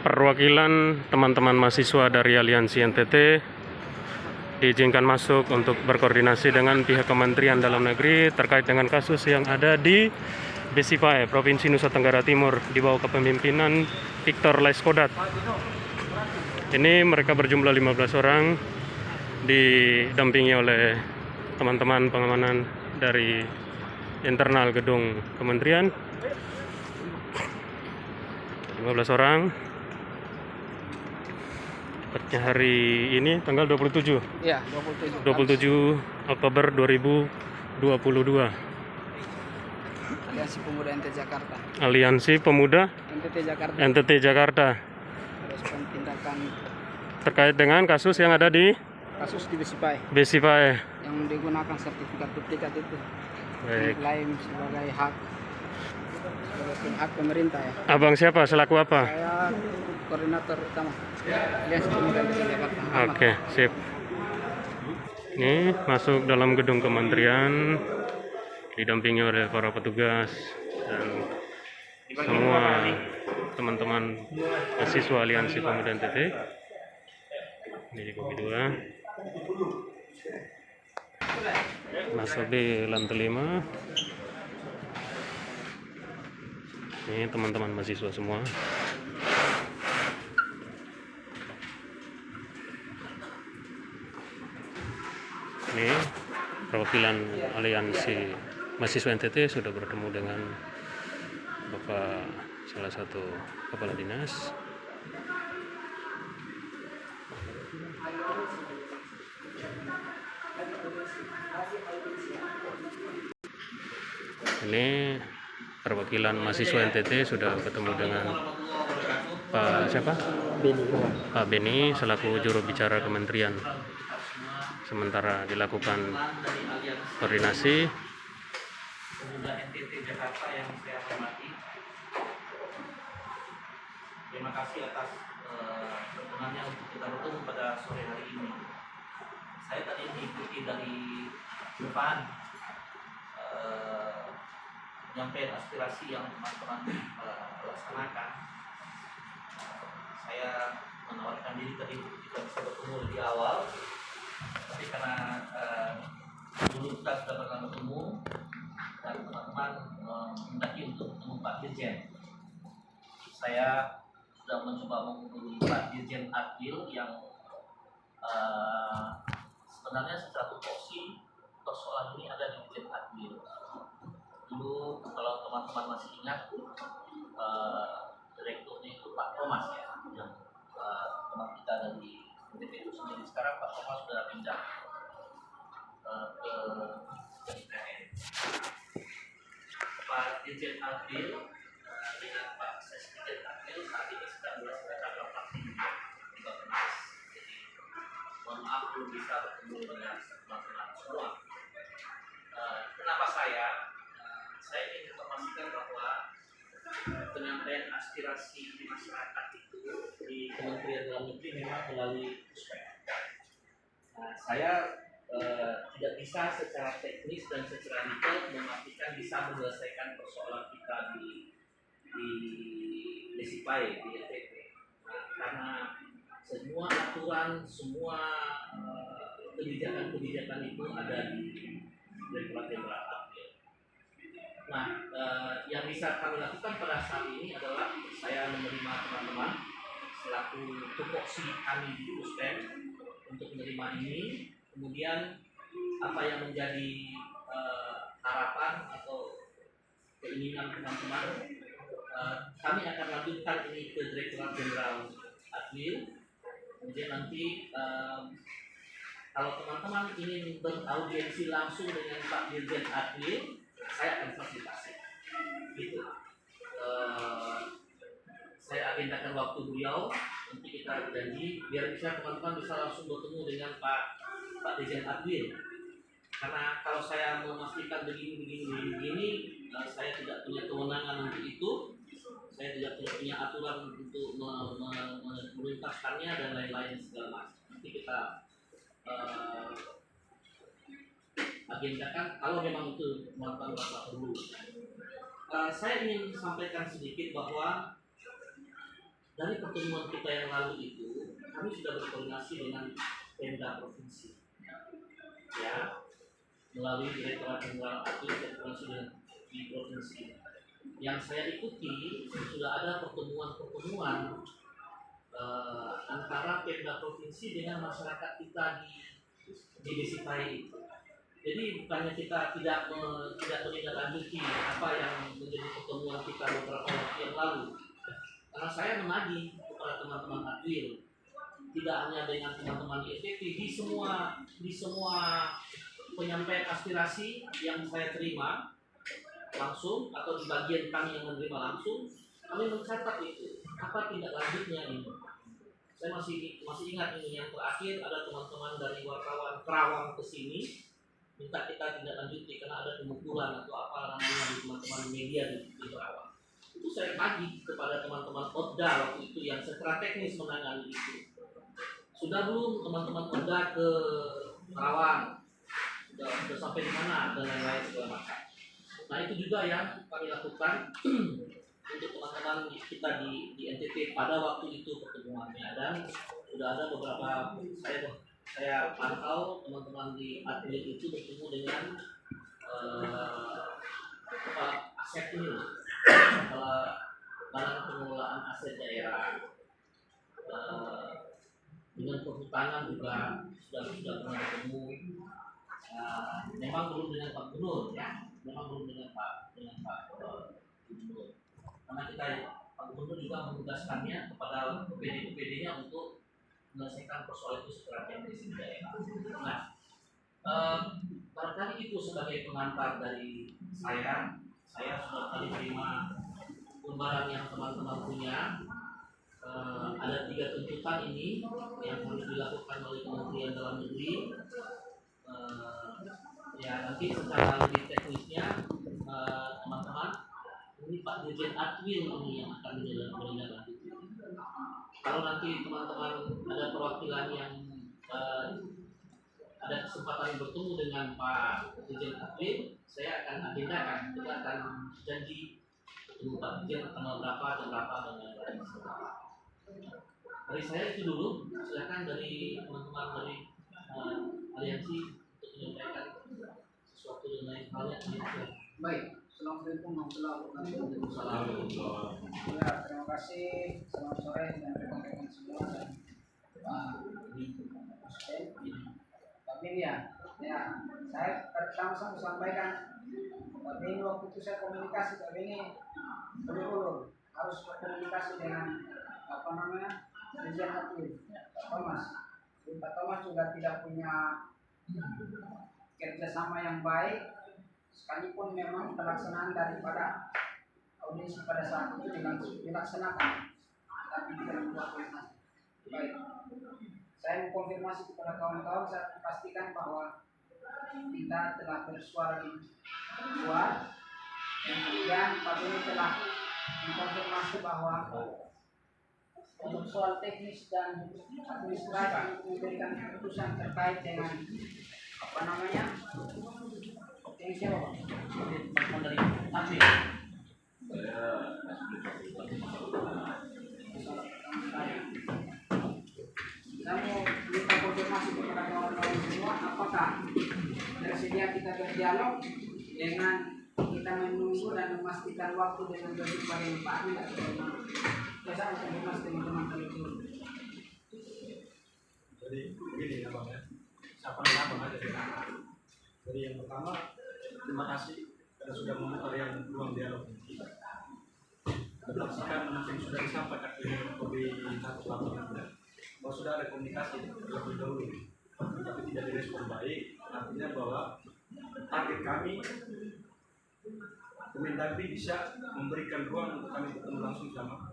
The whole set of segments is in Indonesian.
Perwakilan teman-teman mahasiswa dari Aliansi NTT diizinkan masuk untuk berkoordinasi dengan pihak Kementerian Dalam Negeri terkait dengan kasus yang ada di Besipae, Provinsi Nusa Tenggara Timur, di bawah kepemimpinan Victor Laiskodat. Ini mereka berjumlah 15 orang, didampingi oleh teman-teman pengamanan dari internal gedung kementerian. 15 orang. Tepatnya hari ini tanggal 27. Iya, 27 Oktober 2022. Aliansi Pemuda NTT Jakarta. Aliansi Pemuda NTT Jakarta. Respon tindakan Terkait dengan kasus yang ada di Besipae Besipae. yang digunakan sertifikat duplikat itu. Baik. Klaim sebagai hak pemerintah ya. Abang siapa? Selaku apa? Saya koordinator utama Aliansi Pemuda NTT Jakarta. Oke, sip. Ini masuk dalam gedung kementerian, didampingi oleh para petugas dan semua teman-teman mahasiswa Aliansi Pemuda NTT. Ini di kopi 2. Masuk di lantai 5. Ini teman-teman mahasiswa semua. Ini perwakilan Aliansi Mahasiswa NTT sudah bertemu dengan Bapak salah satu kepala dinas. Ini perwakilan mahasiswa NTT sudah ketemu dengan Pak siapa? Pak Beni selaku juru bicara kementerian. Sementara dilakukan koordinasi. Pemuda NTT Jakarta yang saya hormati, terima kasih atas perkenannya untuk kita bertemu pada sore hari ini. Saya tadi mengikuti dari depan menyampaikan aspirasi yang teman-teman laksanakan. Saya menawarkan diri tadi kita bisa bertemu lebih awal, tapi karena dulu kita sudah pernah bertemu dan teman-teman mendaki untuk bertemu Pak Dirjen. Saya sudah mencoba menghubungi Pak Dirjen Adil yang sebenarnya secara tupoksi persoalan ini ada di Dirjen Adil. Dulu kalau teman-teman masih ingat, direkturnya itu Pak Thomas ya, yang teman kita dari NTT itu sendiri. Sekarang Pak Thomas sudah pindah ke IPN. Pak Dirjen Adil dengan Pak Sesdijen Adil saat ini sedang melaksanakan rapat di Bappenas. Jadi mohon maaf belum bisa bertemu dengan teman-teman semua. Kenapa saya ingin informasikan bahwa penyampaian aspirasi di masyarakat itu di Kementerian Dalam Negeri memang melalui Puspek. Saya tidak bisa secara teknis dan secara detail memastikan bisa menyelesaikan persoalan kita di Besipae, di NTT. Karena semua aturan, semua kebijakan-kebijakan itu ada di Direktorat Jenderal Adil. Nah, yang bisa kami lakukan pada saat ini adalah saya menerima teman-teman selaku tupoksi kami di Puspek untuk menerima ini. Kemudian apa yang menjadi harapan atau keinginan teman-teman, kami akan lanjutkan ini ke Direktorat Jenderal Adil. Kemudian nanti kalau teman-teman ingin beraudiensi langsung dengan Pak Dirjen Adil, saya akan fasilitasi. Gitu. Saya agendakan waktu beliau, nanti kita janji biar bisa teman-teman bisa langsung bertemu dengan Pak Dirjen Adil. Karena kalau saya memastikan begini, saya tidak punya kewenangan untuk itu. Saya tidak punya aturan untuk menuntaskannya dan lain-lain segala macam. Nanti kita agendakan kalau memang itu teman-teman perlu. Saya ingin sampaikan sedikit bahwa dari pertemuan kita yang lalu itu kami sudah berkoordinasi dengan Pemda provinsi, ya, melalui Direktorat Jenderal Atlet dan Presiden di provinsi. Yang saya ikuti sudah ada pertemuan-pertemuan antara Pemda provinsi dengan masyarakat kita di Desi Pai itu. Jadi bukannya kita tidak menindaklanjuti apa yang menjadi pertemuan kita beberapa waktu yang lalu. Karena saya menagih kepada teman-teman Adwil, tidak hanya dengan teman-teman di SPP, di semua penyampaian aspirasi yang saya terima langsung atau di bagian kami yang menerima langsung, kami mencatat itu apa tindak lanjutnya ini. Saya masih ingat ini yang terakhir ada teman-teman dari wartawan Kerawang ke sini minta kita tindak lanjuti karena ada pemukulan atau apa namanya di teman-teman media di Kerawang. Itu saya bagi kepada teman-teman Odda waktu itu yang secara teknis menangani itu. Sudah belum teman-teman Odda ke Kerawang? Sudah sampai di mana dan lain-lain segala macam. Nah itu juga yang kami lakukan untuk teman-teman kita di NTT pada waktu itu pertemuannya, dan sudah ada beberapa saya pantau teman-teman di atlet itu bertemu dengan kepala aset ini, kepala Badan Pengelolaan Aset Daerah, dengan kehutanan juga sudah pernah bertemu. Memang belum dengan Pak Gubernur, ya, memang belum dengan Pak Gubernur, karena kita Pak Gubernur juga menugaskannya kepada PPD-nya untuk menyelesaikan persoalan itu secara teknis di daerah. Nah, barangkali itu sebagai pengantar dari saya sudah tadi terima lembaran yang teman-teman punya. Ada 3 tuntutan ini yang harus dilakukan oleh Kementerian Dalam Negeri. Ya nanti secara lebih teknisnya teman-teman, ini Pak Dirjen Atwil ini yang akan menindaklanjuti. Kalau nanti teman-teman ada perwakilan yang ada kesempatan bertemu dengan Pak Dirjen Atwil, saya akan agendakan, kita akan janji ketemu Pak Dirjen tanggal berapa dan berapa dan lain-lain. Dari saya itu dulu, silakan dari teman-teman dari aliansi untuk menyampaikan sesuatu dan lain halnya. Baik, Assalamualaikum warahmatullahi wabarakatuh. Ya, terima kasih. Selamat sore dan rekan-rekan semua dan tapi ya, saya langsung sampaikan. Tapi ini waktu itu saya komunikasi, tapi ini perlu harus berkomunikasi dengan Dirjen Atwil, Pak Thomas. Pak Thomas juga tidak punya kerjasama yang baik, sekalipun memang pelaksanaan daripada audisi pada saat itu dilaksanakan, tapi tidak membuat koordinasi. Baik, saya mengkonfirmasi kepada kawan-kawan, saya pastikan bahwa kita telah bersuara di luar, dan kemudian Pak Beni telah mengkonfirmasi bahwa untuk soal teknis dan administrasi memberikan keputusan terkait dengan teknis siapa Pak? Teman dari Atwil. Saya mau minta konfirmasi kepada kawan-kawan semua, apakah tersedia kita berdialog dengan kita menunggu dan memastikan waktu dengan berbagai Pak Amil atau bagaimana? Saya akan konfirmasi teman-teman kami dulu. Jadi begini ya Bang ya, siapa nama aja ya. Jadi yang pertama, terima kasih karena sudah memutar yang ruang dialog ini. Berdasarkan yang sudah disampaikan di satu bahwa sudah ada komunikasi lebih dahulu, tapi tidak direspon baik. Artinya bahwa target kami Kemendagri bisa memberikan ruang untuk kami bertemu langsung sama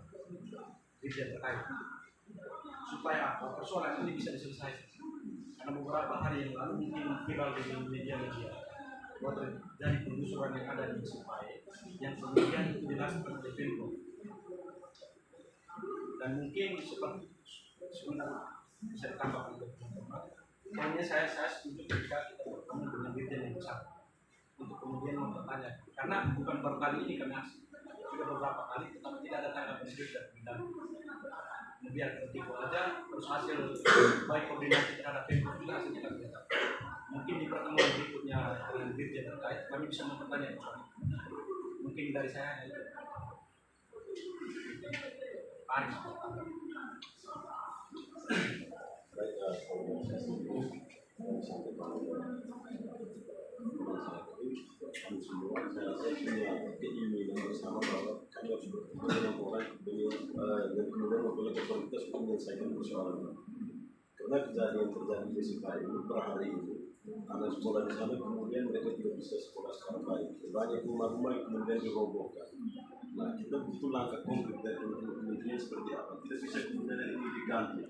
dirjen terkait supaya apa persoalan ini bisa diselesaikan. Karena beberapa hari yang lalu mungkin viral di media-media bahwa terjadi penelusuran yang ada di Supaya yang kemudian itu dilakukan oleh Pemko, dan mungkin seperti sebenarnya bisa ditambahkan oleh teman-teman. Makanya saya setuju ketika kita bertemu dengan dirjen yang besar untuk kemudian mempertanyakan, karena bukan baru kali ini kami aksi, sudah beberapa kali, tetapi tidak ada tanggapan serius dari Kemendagri. Biar tertipu aja, terus hasil baik koordinasi terhadap Pemkot juga hasilnya kami dapat. Mungkin di pertemuan berikutnya dengan dirjen terkait kami bisa mempertanyakan soal itu. Mungkin dari saya itu. Paris. Baik, organisasi ini sampai pada kami semua saya rasa punya keinginan bersama bahwa kami harus bertemu dengan orang dan kemudian mempunyai otoritas untuk menyelesaikan persoalan ini. Karena kejadian terjadi di Sipa ini per hari ini, anak sekolah di sana kemudian mereka tidak bisa sekolah secara baik. Banyak rumah-rumah yang kemudian dirobohkan. Nah, kita butuh langkah konkret dari kementerian seperti apa. Tidak bisa kemudian ini diganti.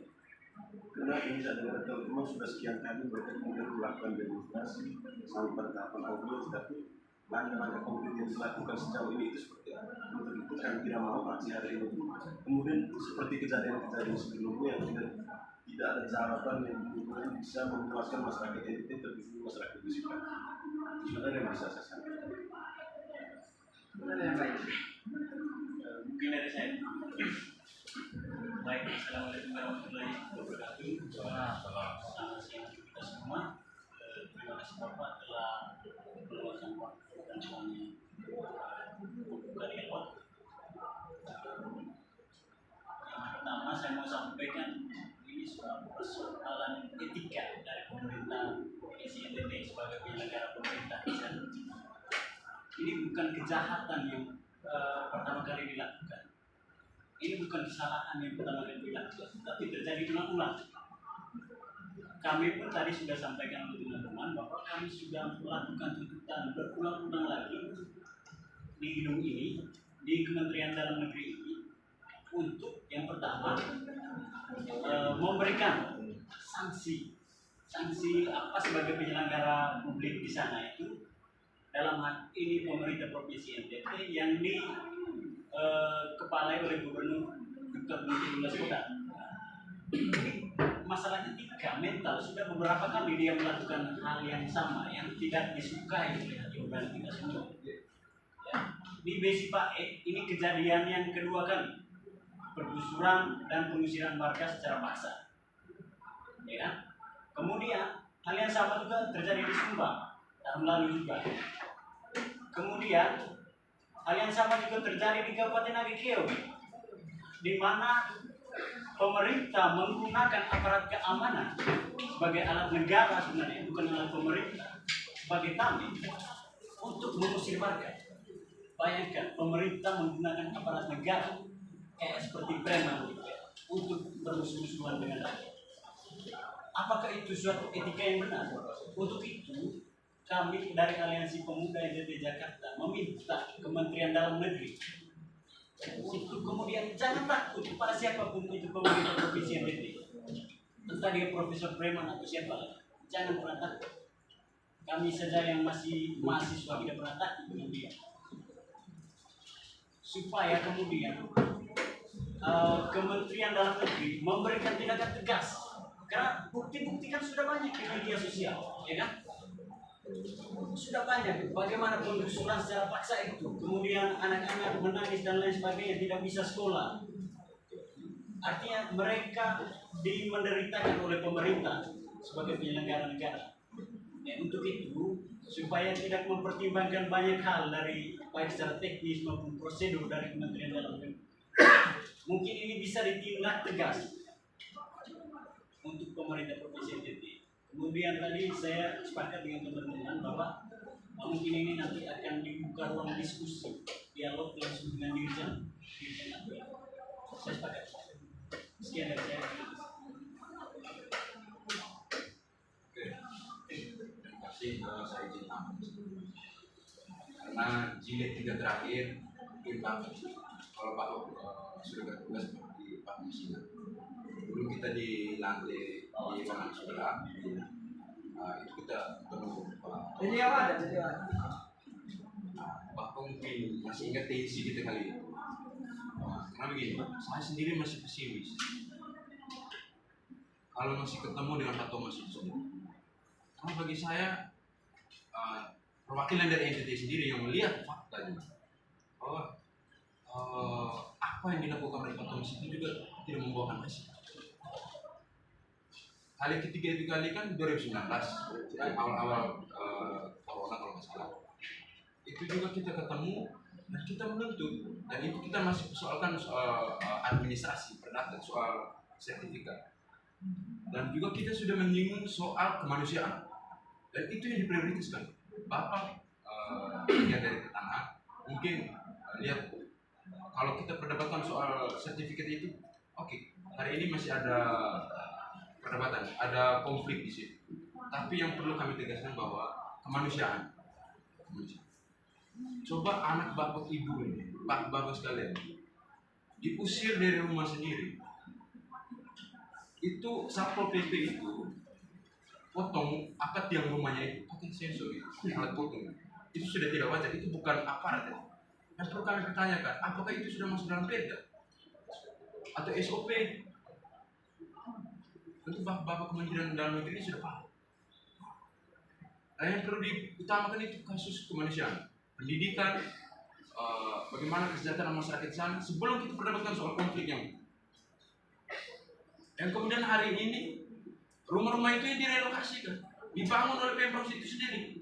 Karena ini adalah teman sudah sekian kali mereka kemudian melakukan demonstrasi sampai pada tahapan audiens, tapi langkah-langkah konkret yang dilakukan sejauh ini itu seperti apa? Untuk itu kami tidak mau aksi hari ini kemudian seperti kejadian-kejadian sebelumnya yang tidak ada jawaban yang kemudian bisa memuaskan masyarakat NTT terkhusus masyarakat di sini. Sebenarnya yang bisa saya sampaikan. Mana yang baik? Mungkin dari saya. Baik, assalamualaikum warahmatullahi wabarakatuh. Selamat siang kita semua. Terima kasih Bapak telah meluangkan waktu dan uangnya membuka dialog. Yang pertama saya mau sampaikan ini soal persoalan etika dari pemerintah Provinsi NTT sebagai penyelenggara pemerintah di sana. Ini bukan kejahatan yang pertama kali dilakukan. Ini bukan kesalahan yang pertama kali dilakukan, tapi terjadi ulang-ulang. Kami pun tadi sudah sampaikan ke teman-teman bahwa kami sudah melakukan tuntutan berulang-ulang lagi di gedung ini, di Kementerian Dalam Negeri ini, untuk yang pertama memberikan sanksi apa sebagai penyelenggara publik di sana itu, dalam hal ini pemerintah Provinsi NTT yang kepalai oleh Gubernur Dr. Muhyiddin Iskandar. Masalahnya mental sudah beberapa kali dia melakukan hal yang sama yang tidak disukai oleh kita semua. Ya. Di Besipa ini kejadian yang kedua kali, penggusuran dan pengusiran warga secara paksa. Ya. Kemudian hal yang sama juga terjadi di Sumba tahun lalu juga. Kemudian hal yang sama juga terjadi di Kabupaten Agikeo, di mana pemerintah menggunakan aparat keamanan sebagai alat negara, sebenarnya bukan alat pemerintah, sebagai tameng untuk mengusir warga. Bayangkan pemerintah menggunakan aparat negara kayak seperti preman gitu, untuk bermusuh-musuhan dengan rakyat. Apakah itu suatu etika yang benar? Untuk itu kami dari Aliansi Pemuda NTT Jakarta meminta Kementerian Dalam Negeri itu kemudian jangan takut kepada siapapun itu pemerintah Provinsi NTT, entah dia Profesor Preman atau siapa, jangan pernah takut. Kami saja yang masih mahasiswa tidak pernah takut dengan dia. Supaya kemudian Kementerian Dalam Negeri memberikan tindakan tegas, karena bukti-bukti kan sudah banyak di media sosial, ya kan? Sudah banyak bagaimana penggusuran secara paksa itu, kemudian anak-anak menangis dan lain sebagainya, tidak bisa sekolah. Artinya mereka menderitakan oleh pemerintah sebagai penyelenggara negara. Untuk itu, supaya tidak mempertimbangkan banyak hal dari baik secara teknis maupun prosedur dari Kementerian Dalam Negeri, mungkin ini bisa ditindak tegas untuk pemerintah Provinsi NTT. Kemudian tadi saya sepakat dengan teman-teman bahwa mungkin ini nanti akan dibuka ruang diskusi, dialog langsung dengan dirjen. Saya sepakat. Sekian dari saya. Oke, terima kasih. Saya izin karena jilid 3 terakhir tentang kalau Pak sudah bertugas seperti Pak Musina. Dulu kita di lantai di ruangan sebelah, itu kita ketemu Pak. Jadi ada. Pak mungkin masih ingat tensi kita kali itu. Karena begini, saya sendiri masih pesimis. Kalau masih ketemu dengan Pak Thomas itu sendiri. Karena bagi saya perwakilan dari NTT sendiri yang melihat faktanya bahwa apa yang dilakukan oleh Pak Thomas itu juga tidak membuahkan hasil. Kali ketiga itu kali kan 2019 awal-awal corona kalau nggak salah. Itu juga kita ketemu dan kita menuntut, dan itu kita masih persoalkan soal administrasi, perdata, soal sertifikat, dan juga kita sudah menyinggung soal kemanusiaan, dan itu yang diprioritaskan. Bapak lihat dari pertama, mungkin lihat kalau kita perdebatkan soal sertifikat itu, oke, hari ini masih ada perdebatan, ada konflik di situ. Tapi yang perlu kami tegaskan bahwa kemanusiaan. Coba anak bapak ibu ini, bapak sekalian, diusir dari rumah sendiri. Itu Satpol PP itu potong akad tiang rumahnya itu pakai sensor, alat potong. Itu sudah tidak wajar, itu bukan aparat ya. Yang perlu kami pertanyakan, apakah itu sudah masuk dalam perda atau SOP? Tentu bapak Kementerian Dalam Negeri ini sudah paham. Nah, yang perlu diutamakan itu kasus kemanusiaan, pendidikan, bagaimana kesejahteraan masyarakat di sana sebelum kita perdebatkan soal konflik yang kemudian hari ini rumah-rumah itu yang direlokasikan, dibangun oleh Pemprov itu sendiri.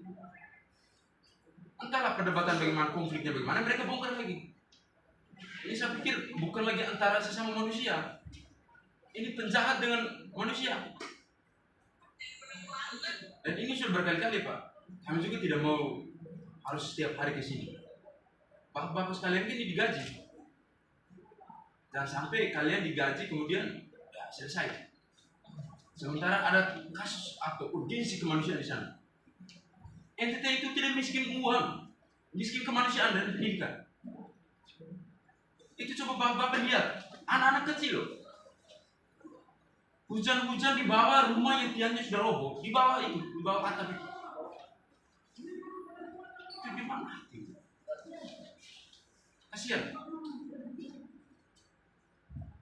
Entahlah perdebatan bagaimana konfliknya, bagaimana mereka bongkar lagi. Ini saya pikir bukan lagi antara sesama manusia, ini penjahat dengan manusia. Dan ini sudah berkali-kali Pak, kami juga tidak mau harus setiap hari ke sini. Bapak-bapak sekalian ini digaji. Jangan sampai kalian digaji kemudian ya selesai. Sementara ada kasus atau urgensi kemanusiaan di sana. NTT itu tidak miskin uang, miskin kemanusiaan dan pendidikan. Itu coba bapak lihat, anak-anak kecil loh. Hujan-hujan di bawah rumah yang tiangnya sudah roboh, di bawah atap itu. Itu di mana? Kasihan.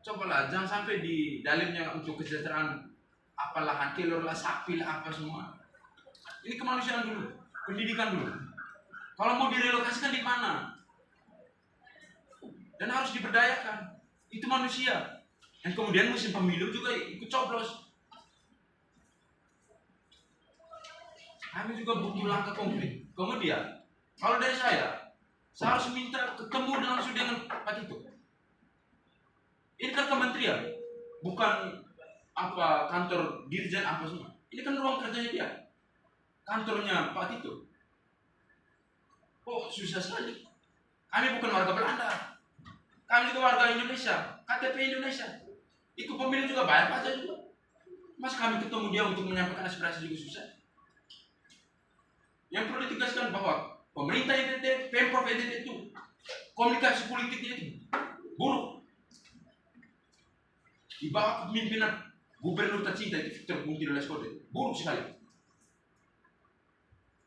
Cobalah, jangan sampai di dalamnya untuk kesejahteraan apa lahan kelor lah, sapi lah, apa semua. Ini kemanusiaan dulu, pendidikan dulu. Kalau mau direlokasikan di mana? Dan harus diberdayakan. Itu manusia. Dan kemudian musim pemilu juga ikut coblos. Kami juga butuh langkah konkret. Kemudian, kalau dari saya harus minta ketemu langsung dengan Pak Tito. Ini kan kementerian, bukan apa kantor dirjen apa semua. Ini kan ruang kerjanya dia, kantornya Pak Tito. Oh susah sekali. Kami bukan warga Belanda, kami juga warga Indonesia, KTP Indonesia. Ikut pemilu juga bayar pajak juga. Mas kami ketemu dia untuk menyampaikan aspirasi juga susah. Yang perlu ditegaskan bahwa pemerintah NTT, Pemprov NTT itu komunikasi politiknya itu buruk. Di bawah kepemimpinan Gubernur tercinta itu Victor Puntido Leskote, buruk sekali.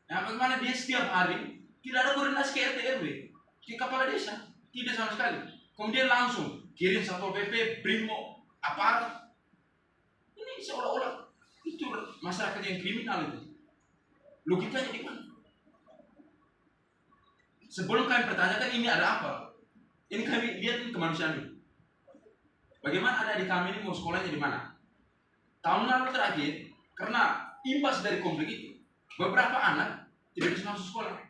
Nah, bagaimana dia setiap hari tidak ada koordinasi ke RT RW, ke kepala desa, tidak sama sekali. Kemudian langsung kirim Satpol PP, Brimo, aparat. Ini seolah-olah itu masyarakat yang kriminal itu. Logikanya di mana? Sebelum kami pertanyakan ini ada apa? Ini kami lihat ini kemanusiaan ini. Bagaimana adik kami ini mau sekolahnya di mana? Tahun lalu terakhir, karena imbas dari konflik itu, beberapa anak tidak bisa masuk sekolah.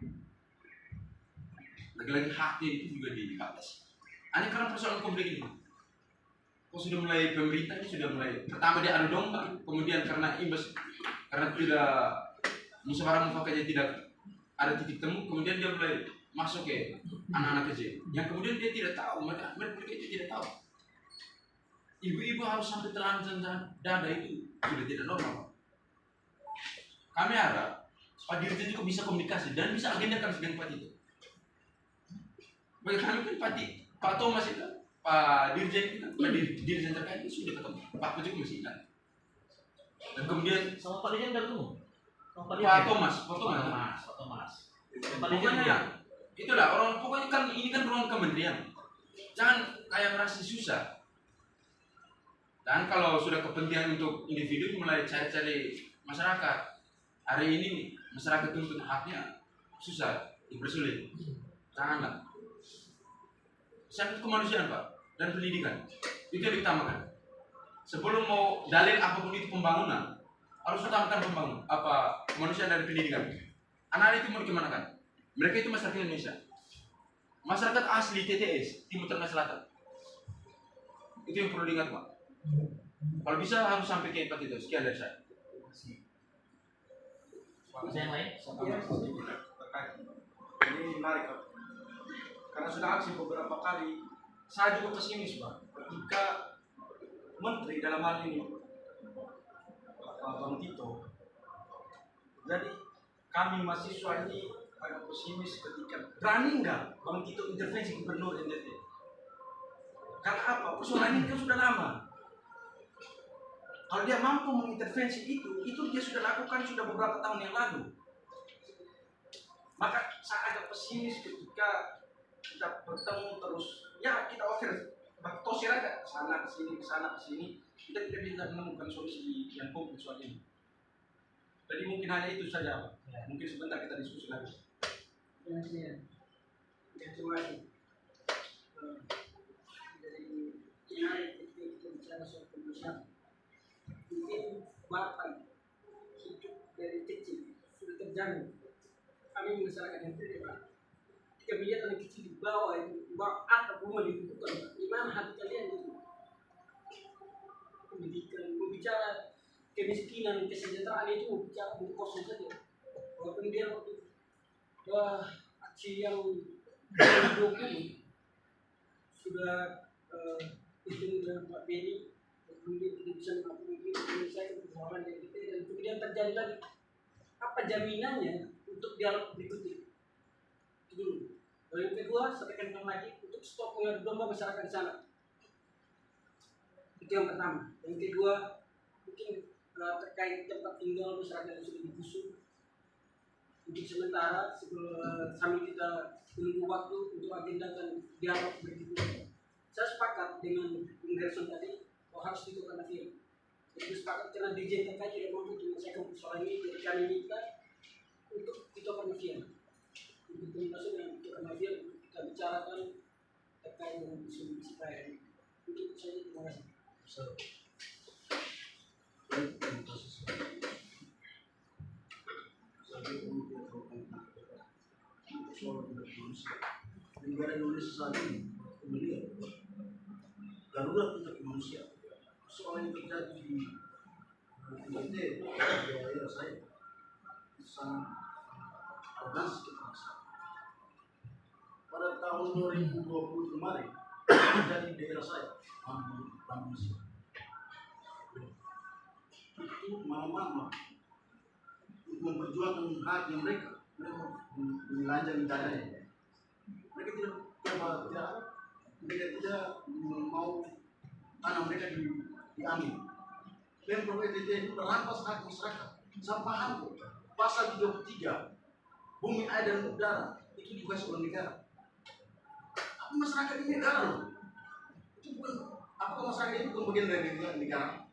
Lagi-lagi haknya itu juga dibatasi. Hanya karena persoalan konflik ini. Kok sudah mulai pemerintah ini sudah mulai pertama dia adu domba, kemudian karena imbas karena tidak musyawarah mufakatnya tidak ada titik temu, kemudian dia mulai masuk ke anak-anak kecil yang kemudian dia tidak tahu, mereka itu tidak tahu. Ibu-ibu harus sampai telanjang dada itu sudah tidak normal. Kami harap Pak Dirjen juga bisa komunikasi dan bisa agendakan dengan Pak Tito. Bagi kami kan Pak Thomas itu, Pak Dirjen itu kan, Pak Dirjen terkait itu sudah ketemu. Pak Pujuk masih ingat. Dan kemudian sama Pak Dirjen ketemu. Pak Thomas. Pokoknya itulah orang, pokoknya kan ini kan ruang kementerian. Jangan kayak merasa susah. Dan kalau sudah kepentingan untuk individu mulai cari-cari masyarakat. Hari ini masyarakat tuntut haknya susah, dipersulit. Janganlah. Sangat kemanusiaan Pak dan pendidikan itu yang diutamakan. Sebelum mau dalil apapun itu pembangunan harus utamakan pembangunan apa kemanusiaan dan pendidikan. Anak-anak itu mau dikemanakan? Mereka itu masyarakat Indonesia, masyarakat asli TTS Timur Tengah Selatan. Itu yang perlu diingat Pak. Kalau bisa harus sampai ke empat itu. Sekian dari saya. Ada yang lain? Terkait ini menarik Pak. Karena sudah aksi beberapa kali, saya juga pesimis Pak. Ketika menteri dalam hal ini Bang Tito, jadi kami mahasiswa ini agak pesimis ketika berani enggak Bang Tito intervensi gubernur NTT. Karena apa? Persoalan ini kan sudah lama. Kalau dia mampu mengintervensi itu dia sudah lakukan sudah beberapa tahun yang lalu. Maka saya agak pesimis ketika kita bertemu terus, ya kita offer tosir aja sana ke sini, kita tidak bisa menemukan solusi yang konkret soal ini. Jadi mungkin hanya itu saja Pak. Mungkin sebentar kita diskusi lagi. Terima kasih. Dari menarik ketika kita bicara soal kemanusiaan. Mungkin Bapak hidup dari kecil sudah terjamin. Kami masyarakat yang tidak. Ketika melihat anak kecil di bawah itu, atap rumah dibutuhkan, di mana hati kalian itu? Pendidikan, berbicara kemiskinan, kesejahteraan itu bicara untuk kosong saja. Walaupun dia waktu aksi yang 2020 sudah itu dengan Pak Beni, kemudian tidak bisa mengakomodir menyelesaikan persoalan yang kita dan kemudian terjadi lagi. Apa jaminannya untuk dialog berikutnya? Itu dulu. Lalu yang kedua, saya tekankan lagi untuk stop mengadu domba masyarakat di sana. Itu yang pertama. Yang kedua, mungkin terkait tempat tinggal masyarakat yang sudah digusur. Untuk sementara, sambil kita menunggu waktu untuk agendakan dialog berikutnya. Saya sepakat dengan Gerson tadi bahwa harus ditutup mafia. Jadi sepakat karena dirjen terkait tidak mampu menyelesaikan persoalan ini, jadi kami minta untuk ditutup mafia. Untuk masuk dengan ditutup mafia untuk kita bicarakan terkait dengan isu-isu kaya ini. Mungkin itu saja, terima kasih. Negara Indonesia saat ini melihat darurat untuk manusia. Soal yang terjadi di daerah saya sangat arogansi kemanusiaan. Pada tahun 2020 kemarin terjadi di daerah saya, Malaysia. Itu mama-mama untuk memperjuangkan haknya mereka belanja negaranya. Mereka tidak mau tanah mereka diambil. Pemprov NTT itu merampas hak masyarakat. Sampai hampir pasal 33 bumi, air dan udara itu dikuasai oleh negara. Apa masyarakat ini negara loh? Itu bukan apa masyarakat itu bukan bagian dari negara.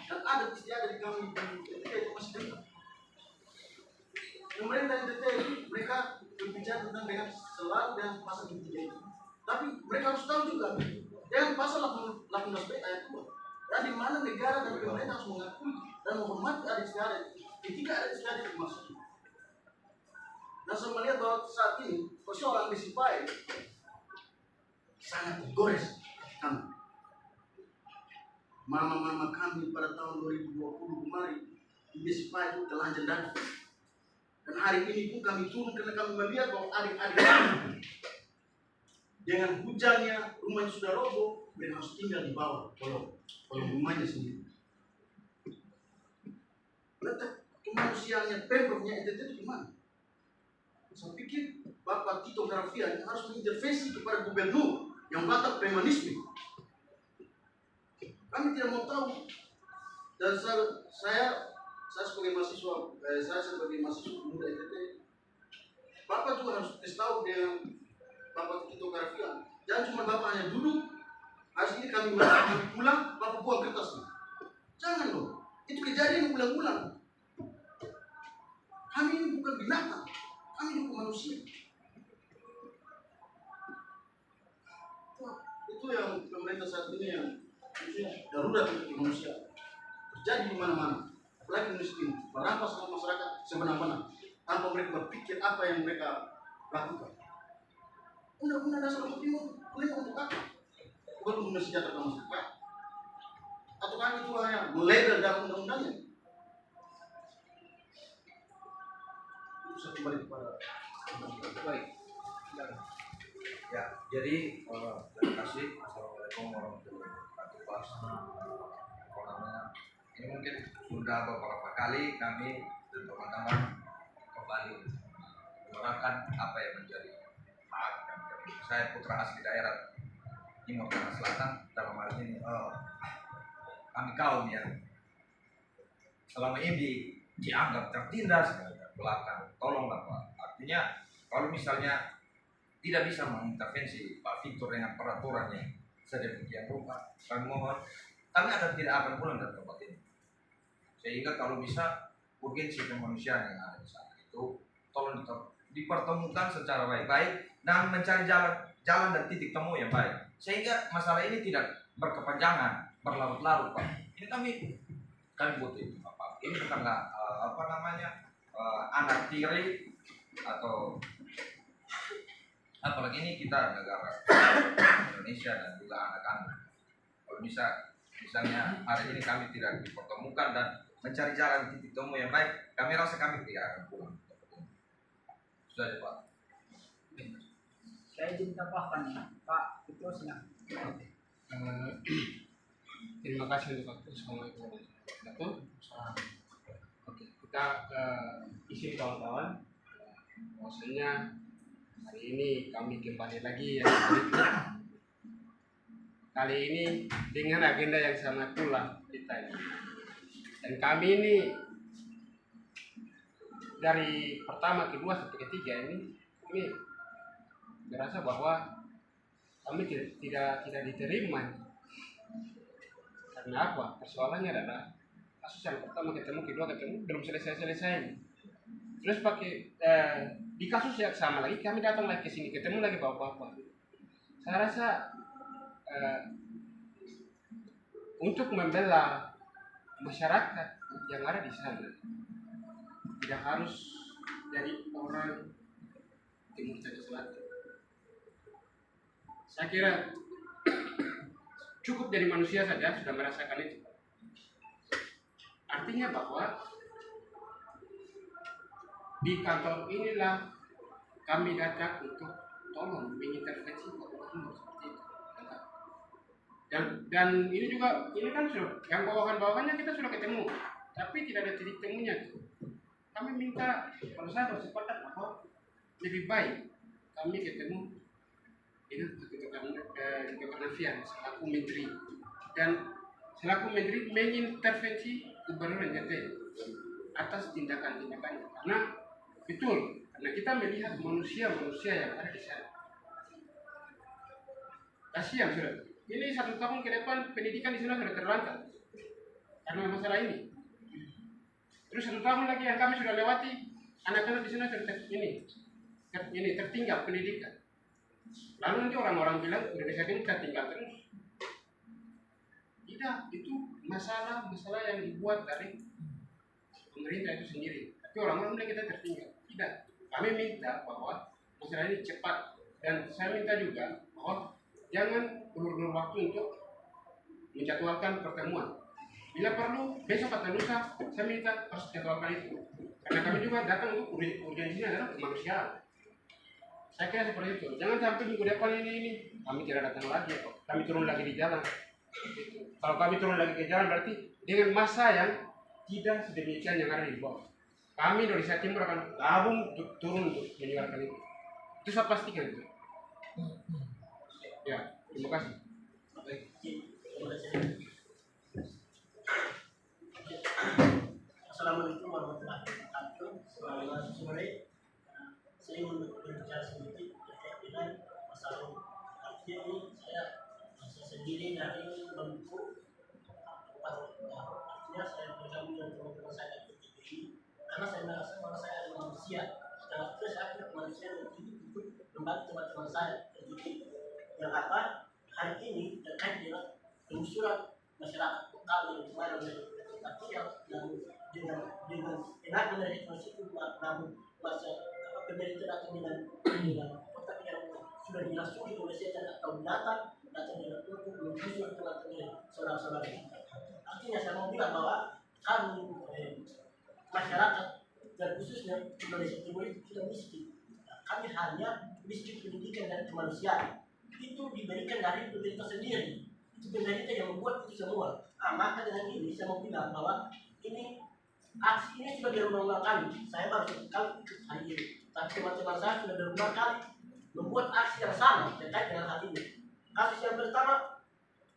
Dan ada istiadat di kami di NTT itu masih dengar. Pemerintah NTT mereka berbicara tentang dengan selalu dengan pasal 33 itu. Tapi mereka harus tahu juga dengan pasal 18b ayat 2. Dan di mana negara dan pemerintah harus mengakui dan menghormati adat istiadat. Ketika adat istiadat dimasuki. Dan saya melihat bahwa saat ini persoalan Besipai sangat gores kami. Mama-mama kami pada tahun 2020 kemarin di Besipai itu telanjang dada. Dan hari ini pun kami turun karena kami melihat bahwa adik-adik kami dengan hujannya rumahnya sudah roboh dan harus tinggal di bawah kolong rumahnya sendiri. Letak kemanusiaannya Pemprovnya NTT itu gimana? Saya pikir Bapak Tito Karnavian harus mengintervensi kepada gubernur yang batak premanisme. Kami tidak mau tahu. Dan saya sebagai mahasiswa, muda NTT, Bapak juga harus tahu dengan Bapak Tito Karnavian. Jangan cuma Bapak hanya duduk, hari ini kami pulang, Bapak buang kertas. Jangan dong, itu kejadian ulang-ulang. Kami ini bukan binatang, kami juga manusia. yang pemerintah saat ini yang darurat untuk manusia terjadi di mana-mana, apalagi miskin, merampas hak masyarakat sebenar-benar tanpa mereka berpikir apa yang mereka lakukan. Undang-undang dasar 45 untuk apa? Bukan untuk mensejahterakan masyarakat. Atau kan itu hanya melabel dalam undang-undangnya? Itu saya kembali kepada Baik. Ya, jadi terima kasih. Assalamualaikum warahmatullahi wabarakatuh. Apa namanya? Ini mungkin sudah beberapa kali kami dan teman-teman kembali menerangkan apa yang menjadi hak dan kepentingan saya, putra asli daerah Timur Tengah Selatan, dalam hal ini kami kaum yang selama ini dianggap tertindas ke belakang. Tolonglah Pak. Artinya kalau misalnya tidak bisa mengintervensi Pak Victor dengan peraturan yang sedemikian rupa, kami mohon, kami tidak akan pulang dari tempat ini. Sehingga kalau bisa urgensi kemanusiaan yang ada di sana itu tolong dipertemukan secara baik-baik dan mencari jalan dan titik temu yang baik, sehingga masalah ini tidak berkepanjangan, berlarut-larut Pak. Ini kami butuh itu Pak. Ini bukanlah anak tiri atau apalagi ini kita negara Indonesia dan juga anak-anak. Kalau misalnya hari ini kami tidak dipertemukan dan mencari jalan titik temu yang baik, kami rasa kami tidak akan pulang. Sudah ya Pak. Saya izin tambahkan Pak itu senang. Terima kasih untuk waktu. Assalamualaikum warahmatullahi wabarakatuh. Oke, kita isi kawan-kawan. Bahwasanya hari ini kami kembali lagi yang berikut. Kali ini dengan agenda yang sangat pula kita ini. Dan kami ini dari pertama, kedua sampai ketiga ini kami merasa bahwa kami tidak diterima. Karena apa? Persoalannya adalah kasus yang pertama ketemu, kedua ketemu, belum selesai. Terus di kasus yang sama lagi kami datang lagi ke sini, ketemu lagi bapak-bapak. Saya rasa untuk membela masyarakat yang ada di sana tidak harus dari orang Timur Tengah Selatan. Saya kira cukup dari manusia saja sudah merasakan itu. Artinya bahwa di kantor inilah kami datang untuk tolong mengintervensi Bapak seperti itu. Dan ini juga, ini kan sudah yang bawahan-bawahannya kita sudah ketemu, tapi tidak ada titik temunya. Kami minta, kalau saya bersepakat bahwa lebih baik kami ketemu dengan Dr. Nafian selaku menteri, dan selaku menteri mengintervensi Gubernur NTT atas tindakan-tindakannya, karena betul, karena kita melihat manusia-manusia yang ada di sana. Kasihan sudah. Ini 1 tahun ke depan pendidikan di sana sudah terlantar karena masalah ini. Terus 1 tahun lagi yang kami sudah lewati, anak-anak di sana ini tertinggal pendidikan. Lalu nanti orang-orang bilang Indonesia ini tertinggal terus. Tidak, itu masalah yang dibuat dari pemerintah itu sendiri. Tapi orang-orang bilang kita tertinggal. Tidak, kami minta bahwa masalah ini cepat, dan saya minta juga bahwa jangan ulur-ulur waktu untuk menjadwalkan pertemuan. Bila perlu besok atau lusa, saya minta harus jadwalkan itu. Karena kami juga datang untuk urgensinya adalah kemanusiaan. Saya kira seperti itu. Jangan sampai minggu depan ini kami tidak datang lagi, kami turun lagi di jalan. Kalau kami turun lagi ke jalan berarti dengan massa yang tidak sedemikian yang ada di bawah. Kami Indonesia Timur akan gabung untuk turun untuk menyuarakan itu. Itu saya pastikan itu. Ya, terima kasih. Assalamualaikum warahmatullahi wabarakatuh. Selamat sore. Saya berbicara sedikit terkait dengan masalah artinya ini saya sendiri dari bentuk artinya saya bergabung dengan teman-teman saya di ini karena saya merasa bahwa saya adalah manusia dan saya kira manusia yang untuk membantu teman-teman saya jadi yang apa hari ini terkait dengan penyusuran masyarakat lokal yang kemarin artinya dengan enaknya dari itu namun masa pemerintah datang dengan kota yang sudah dirasui oleh setan atau binatang datang dengan untuk menggusur teman-teman saudara-saudara kita. Artinya saya mau bilang bahwa kami masyarakat dan khususnya Indonesia Timur itu tidak miskin. Kami hanya miskin pendidikan dan kemanusiaan. Itu diberikan dari pemerintah sendiri. Itu pemerintah yang membuat itu semua. Maka dengan ini saya mau bilang bahwa ini aksi ini sudah berulang-ulang kali. Saya baru sekali ikut hari ini. Tapi teman-teman saya sudah berulang kali membuat aksi yang sama terkait dengan hal ini. Kasus yang pertama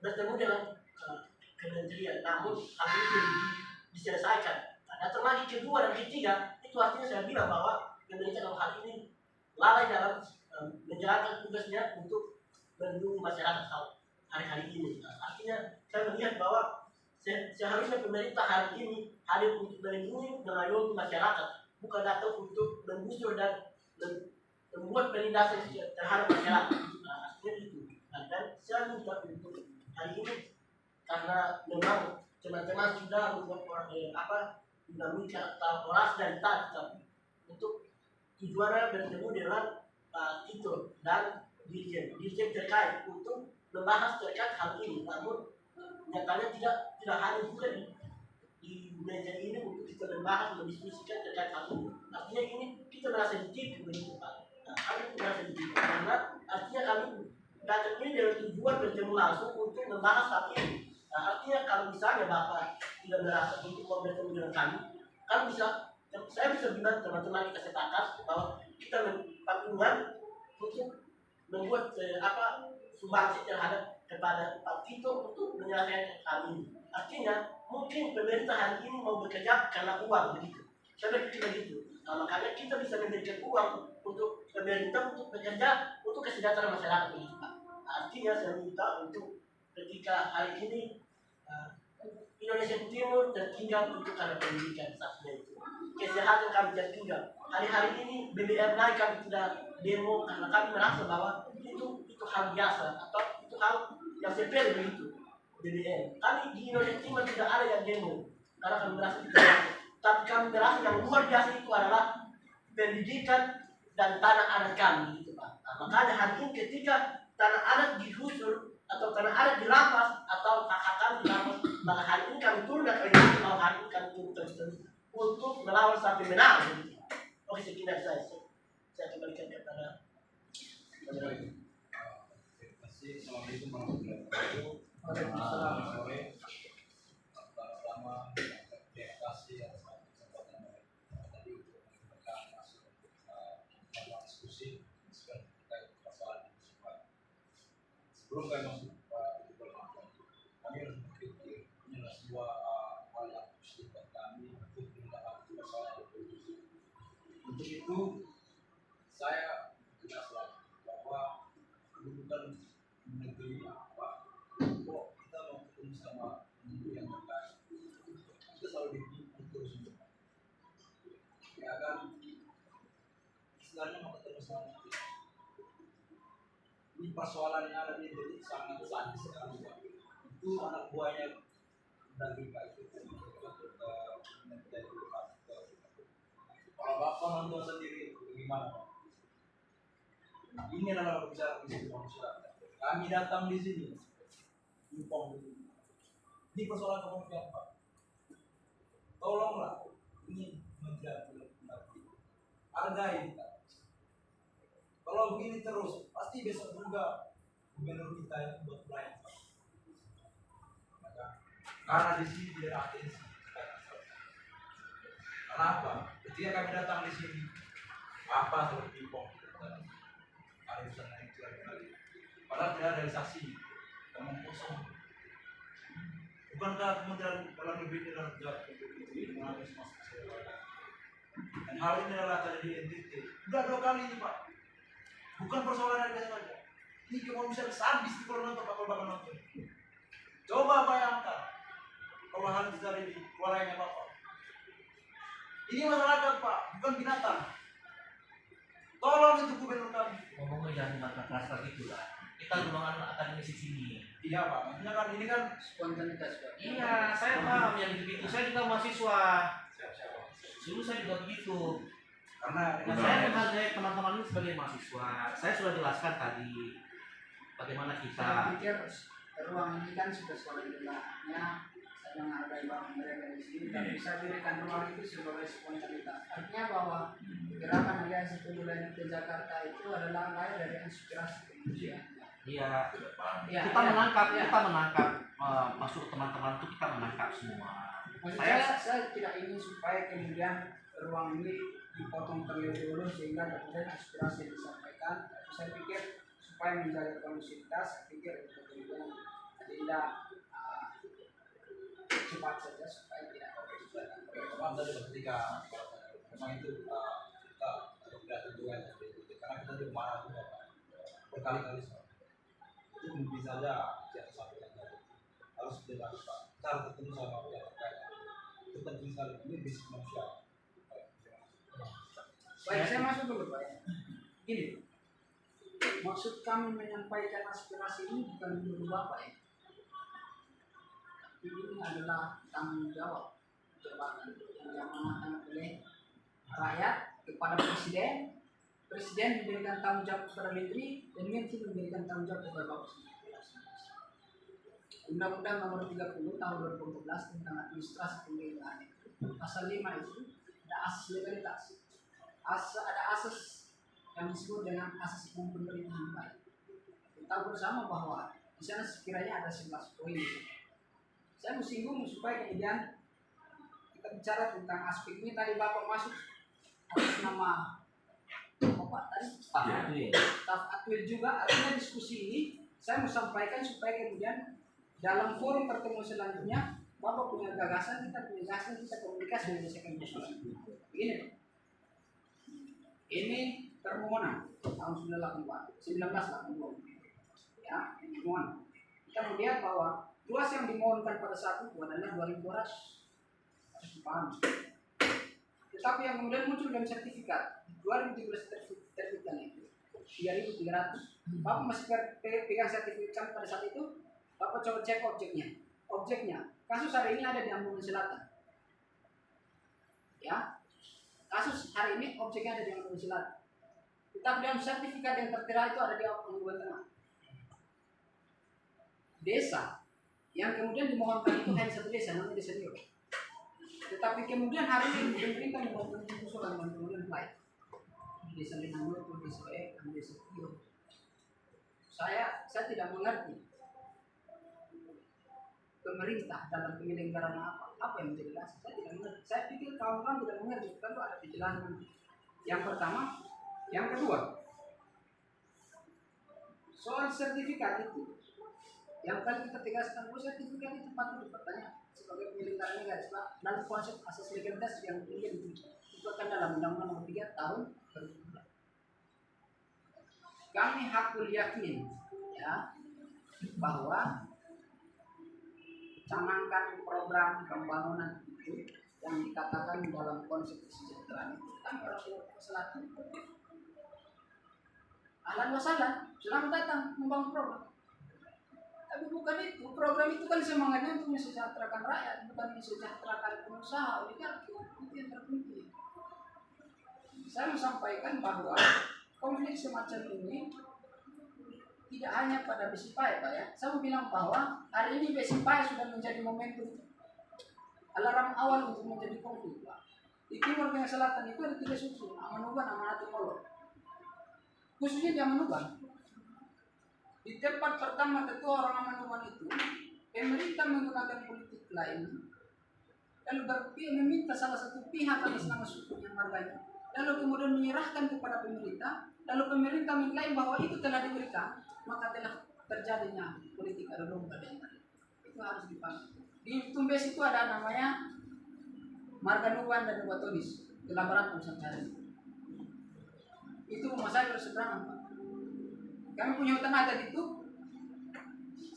bertemu dengan kementerian, namun hal ini belum diselesaikan. Datang lagi kedua dan ketiga, itu artinya saya bilang bahwa pemerintah dalam hal ini lalai dalam menjalankan tugasnya untuk melindungi masyarakat hari-hari ini. Artinya saya melihat bahwa seharusnya pemerintah hari ini hadir untuk melindungi dan mengayomi masyarakat, bukan datang untuk menggusur dan membuat penindasan terhadap masyarakat. Artinya itu. Dan saya minta untuk hari ini karena memang teman-teman sudah membuat dinamika atau orasi dari tadi untuk tujuannya bertemu dengan Tito dan Dirjen terkait untuk membahas terkait hal ini. Namun nyatanya tidak hadir juga di meja ini untuk kita membahas mendiskusikan terkait hal ini. Artinya ini kita merasa ditipu begitu Pak. Kami merasa ditipu karena artinya kami datang ini dengan tujuan bertemu langsung untuk membahas hal ini. Artinya kalau misalnya Bapak tidak merasa untuk bertemu dengan kami bisa, saya bisa bilang teman-teman kita sepakat bahwa kita patungan untuk membuat sumbangsi terhadap kepada Pak Tito untuk menyelesaikan hal ini. Artinya mungkin pemerintah hari ini mau bekerja karena uang begitu. Saya berpikir begitu. Makanya kita bisa memberikan uang untuk pemerintah untuk bekerja untuk kesejahteraan masyarakat begitu Pak. Artinya saya minta untuk ketika hari ini Indonesia Timur tertinggal untuk karena pendidikan saatnya itu. Kesehatan kami tertinggal. Hari-hari ini BBM naik kami tidak demo karena kami merasa bahwa itu hal biasa atau itu hal yang sepele begitu. BBM. Kami di Indonesia Timur tidak ada yang demo karena kami merasa tidak. Tapi kami merasa yang luar biasa itu adalah pendidikan dan tanah adat kami gitu Pak. Makanya hari ini ketika tanah adat digusur atau tanah adat dirampas atau hak kami dirampas, maka hari ini kami turun dan kalau hari ini kami turun terus untuk melawan sampai menang. Oke, sekian dari saya kembalikan kepada Terima kasih. Assalamualaikum warahmatullahi wabarakatuh. Selamat sore. Pertama, terima kasih atas kesempatan tadi untuk memberikan masukan dalam diskusi terkait persoalan ini. Sebelum kami masuk kami harus berpikir ini adalah sebuah hal yang positif buat kami untuk mendapat persoalan itu. Untuk itu saya jelaskan bahwa kedudukan negeri apa kok kita mau ketemu sama negeri yang terkait kita selalu diukur semua ya kan istilahnya mau ketemu sama negeri ini persoalan yang ada di negeri sangat sadis sekali itu anak buahnya dari baik itu kalau bapak nonton sendiri bagaimana Pak? Ini adalah bicara visi masyarakat. Kami datang di sini, impong ini persoalan kemanusiaan Pak. Tolonglah, ini menjadi hargai kita. Kalau begini terus, pasti besok juga gubernur kita yang buat pelayan Pak. Karena di sini tidak ada atensi. Kenapa? Ketika kami datang di sini, apa seperti impong? Harusnya naik lagi. Padahal tidak ada saksi, omong kosong. Bukankah Kementerian Dalam Negeri ini adalah negara itu mengalami semasa kesehatan? Dan hal ini adalah terjadi di NTT. Sudah 2 kali ini Pak. Bukan persoalan harga saja. Ini kemanusiaan sadis di kalau nonton bakal nonton. Coba bayangkan kalau hal terjadi di keluarganya Bapak. Ini masyarakat Pak, bukan binatang. Tolong itu gubernur kami. Ngomongnya jangan mata keras lagi lah. Kita kita golongan akademisi sini. Iya Pak, maksudnya kan ini kan Spontanitas Pak. Iya, saya paham yang begitu. Saya juga mahasiswa. Dulu saya juga begitu. karena Nah, saya menghargai teman-teman ini sebagai mahasiswa. Saya sudah jelaskan tadi bagaimana Saya kita. pikir ruang ini kan sudah sepatutnya saya menghargai bahwa mereka di sini dan bisa berikan ruang itu sebagai spontanitas. Artinya bahwa gerakan aliansi pemuda ke Jakarta itu adalah lahir dari inspirasi kemanusiaan. Iya, Ya, kita menangkap, ya. kita menangkap maksud teman-teman itu kita menangkap semua. Maksud Saya saya tidak ingin supaya kemudian ruang ini dipotong terlebih dahulu sehingga kemudian aspirasi yang disampaikan. Saya pikir supaya menjaga kondusivitas, saya pikir itu kemudian tidak cepat saja supaya tidak memang tadi ketika memang itu kita tidak terjual karena kita juga marah juga Pak. Berkali-kali soal itu mungkin saja yang sampaikan tadi harus jelas Pak. Kita harus ketemu sama pihak terkait. Itu penting sekali ini bisnis manusia. Baik, saya masuk dulu Pak. Gini, maksud kami menyampaikan aspirasi ini bukan menurut Bapak ya. Ini adalah tanggung jawab jabatan yang diamanahkan oleh rakyat kepada presiden. Presiden memberikan tanggung jawab kepada menteri dan menteri memberikan tanggung jawab kepada Bapak sendiri. Undang-Undang Nomor 30 Tahun 2014 tentang Administrasi Pemerintahan itu pasal 5 itu ada asas legalitas. Ada asas yang disebut dengan asas hukum pemerintahan baik. Kita bersama bahwa di sana sekiranya ada 11 poin. Saya mau singgung supaya kemudian kita bicara tentang aspek ini. Tadi Bapak masuk atas nama Bapak tadi Staf Atwil juga. Artinya diskusi ini saya mau sampaikan supaya kemudian dalam forum pertemuan selanjutnya Bapak punya gagasan, kita punya gagasan, kita komunikasi menyelesaikan masalah. Begini Pak. Ini permohonan tahun 1982. Ya, permohonan. Kita melihat bahwa luas yang dimohonkan pada saat itu adalah 2.200. Harus dipahami. Tetapi yang kemudian muncul dalam sertifikat 2013 terbitkan itu 3.300. Bapak masih pegang sertifikat pada saat itu. Bapak coba cek objeknya. Kasus hari ini ada di Ambon Selatan. Ya, kasus hari ini objeknya ada di Ambon Selatan. Tetapi dalam sertifikat yang tertera itu ada di Ambon Tengah. Desa yang kemudian dimohonkan itu hanya satu desa, namanya Desa Rio. Tetapi kemudian hari ini pemerintah membuat usulan dan kemudian lain. Desa Lenano itu Desa E, Desa Rio. Saya tidak mengerti pemerintah dalam penyelenggaraan apa yang menjadi dasar. Saya tidak mengerti. Saya pikir kawan-kawan tidak mengerti. Tentu ada penjelasan. Yang pertama, yang kedua, soal sertifikat itu. Yang tadi kita tegaskan bahwa sertifikat itu patut dipertanyakan sebagai penyelenggara negara dalam konsep asas legalitas yang kemudian dibuatkan dalam Undang-Undang Nomor 3 Tahun 2011. Kami hakul yakin ya bahwa canangkan program pembangunan itu yang dikatakan dalam konsep kesejahteraan itu kan orang Sulawesi Selatan. Ahlan wa sahlan, selamat datang membangun program. Tapi bukan itu, program itu kan semangatnya untuk mensejahterakan rakyat, bukan mensejahterakan pengusaha, oligarki. Itu yang terpenting. Saya mau sampaikan bahwa konflik semacam ini tidak hanya pada Besipai, Pak ya. Saya mau bilang bahwa hari ini Besipai sudah menjadi momentum alarm awal untuk menjadi konflik, Pak. Di Timur Tengah Selatan itu ada 3 suku, Amanuban, Amanat, Molo. Khususnya di Amanuban. Di tempat pertama ketua orang Amanuban itu, pemerintah menggunakan politik lain, lalu meminta salah satu pihak atas nama suku yang marganya, lalu kemudian menyerahkan kepada pemerintah, lalu pemerintah mengklaim bahwa itu telah diberikan, maka telah terjadinya politik adu domba dan itu harus dipahami. Di Tumbes itu ada namanya Marganuban dan Watonis, Kelabaran Nusantara. Itu rumah saya berseberangan, Pak. Kami punya hutan adat itu.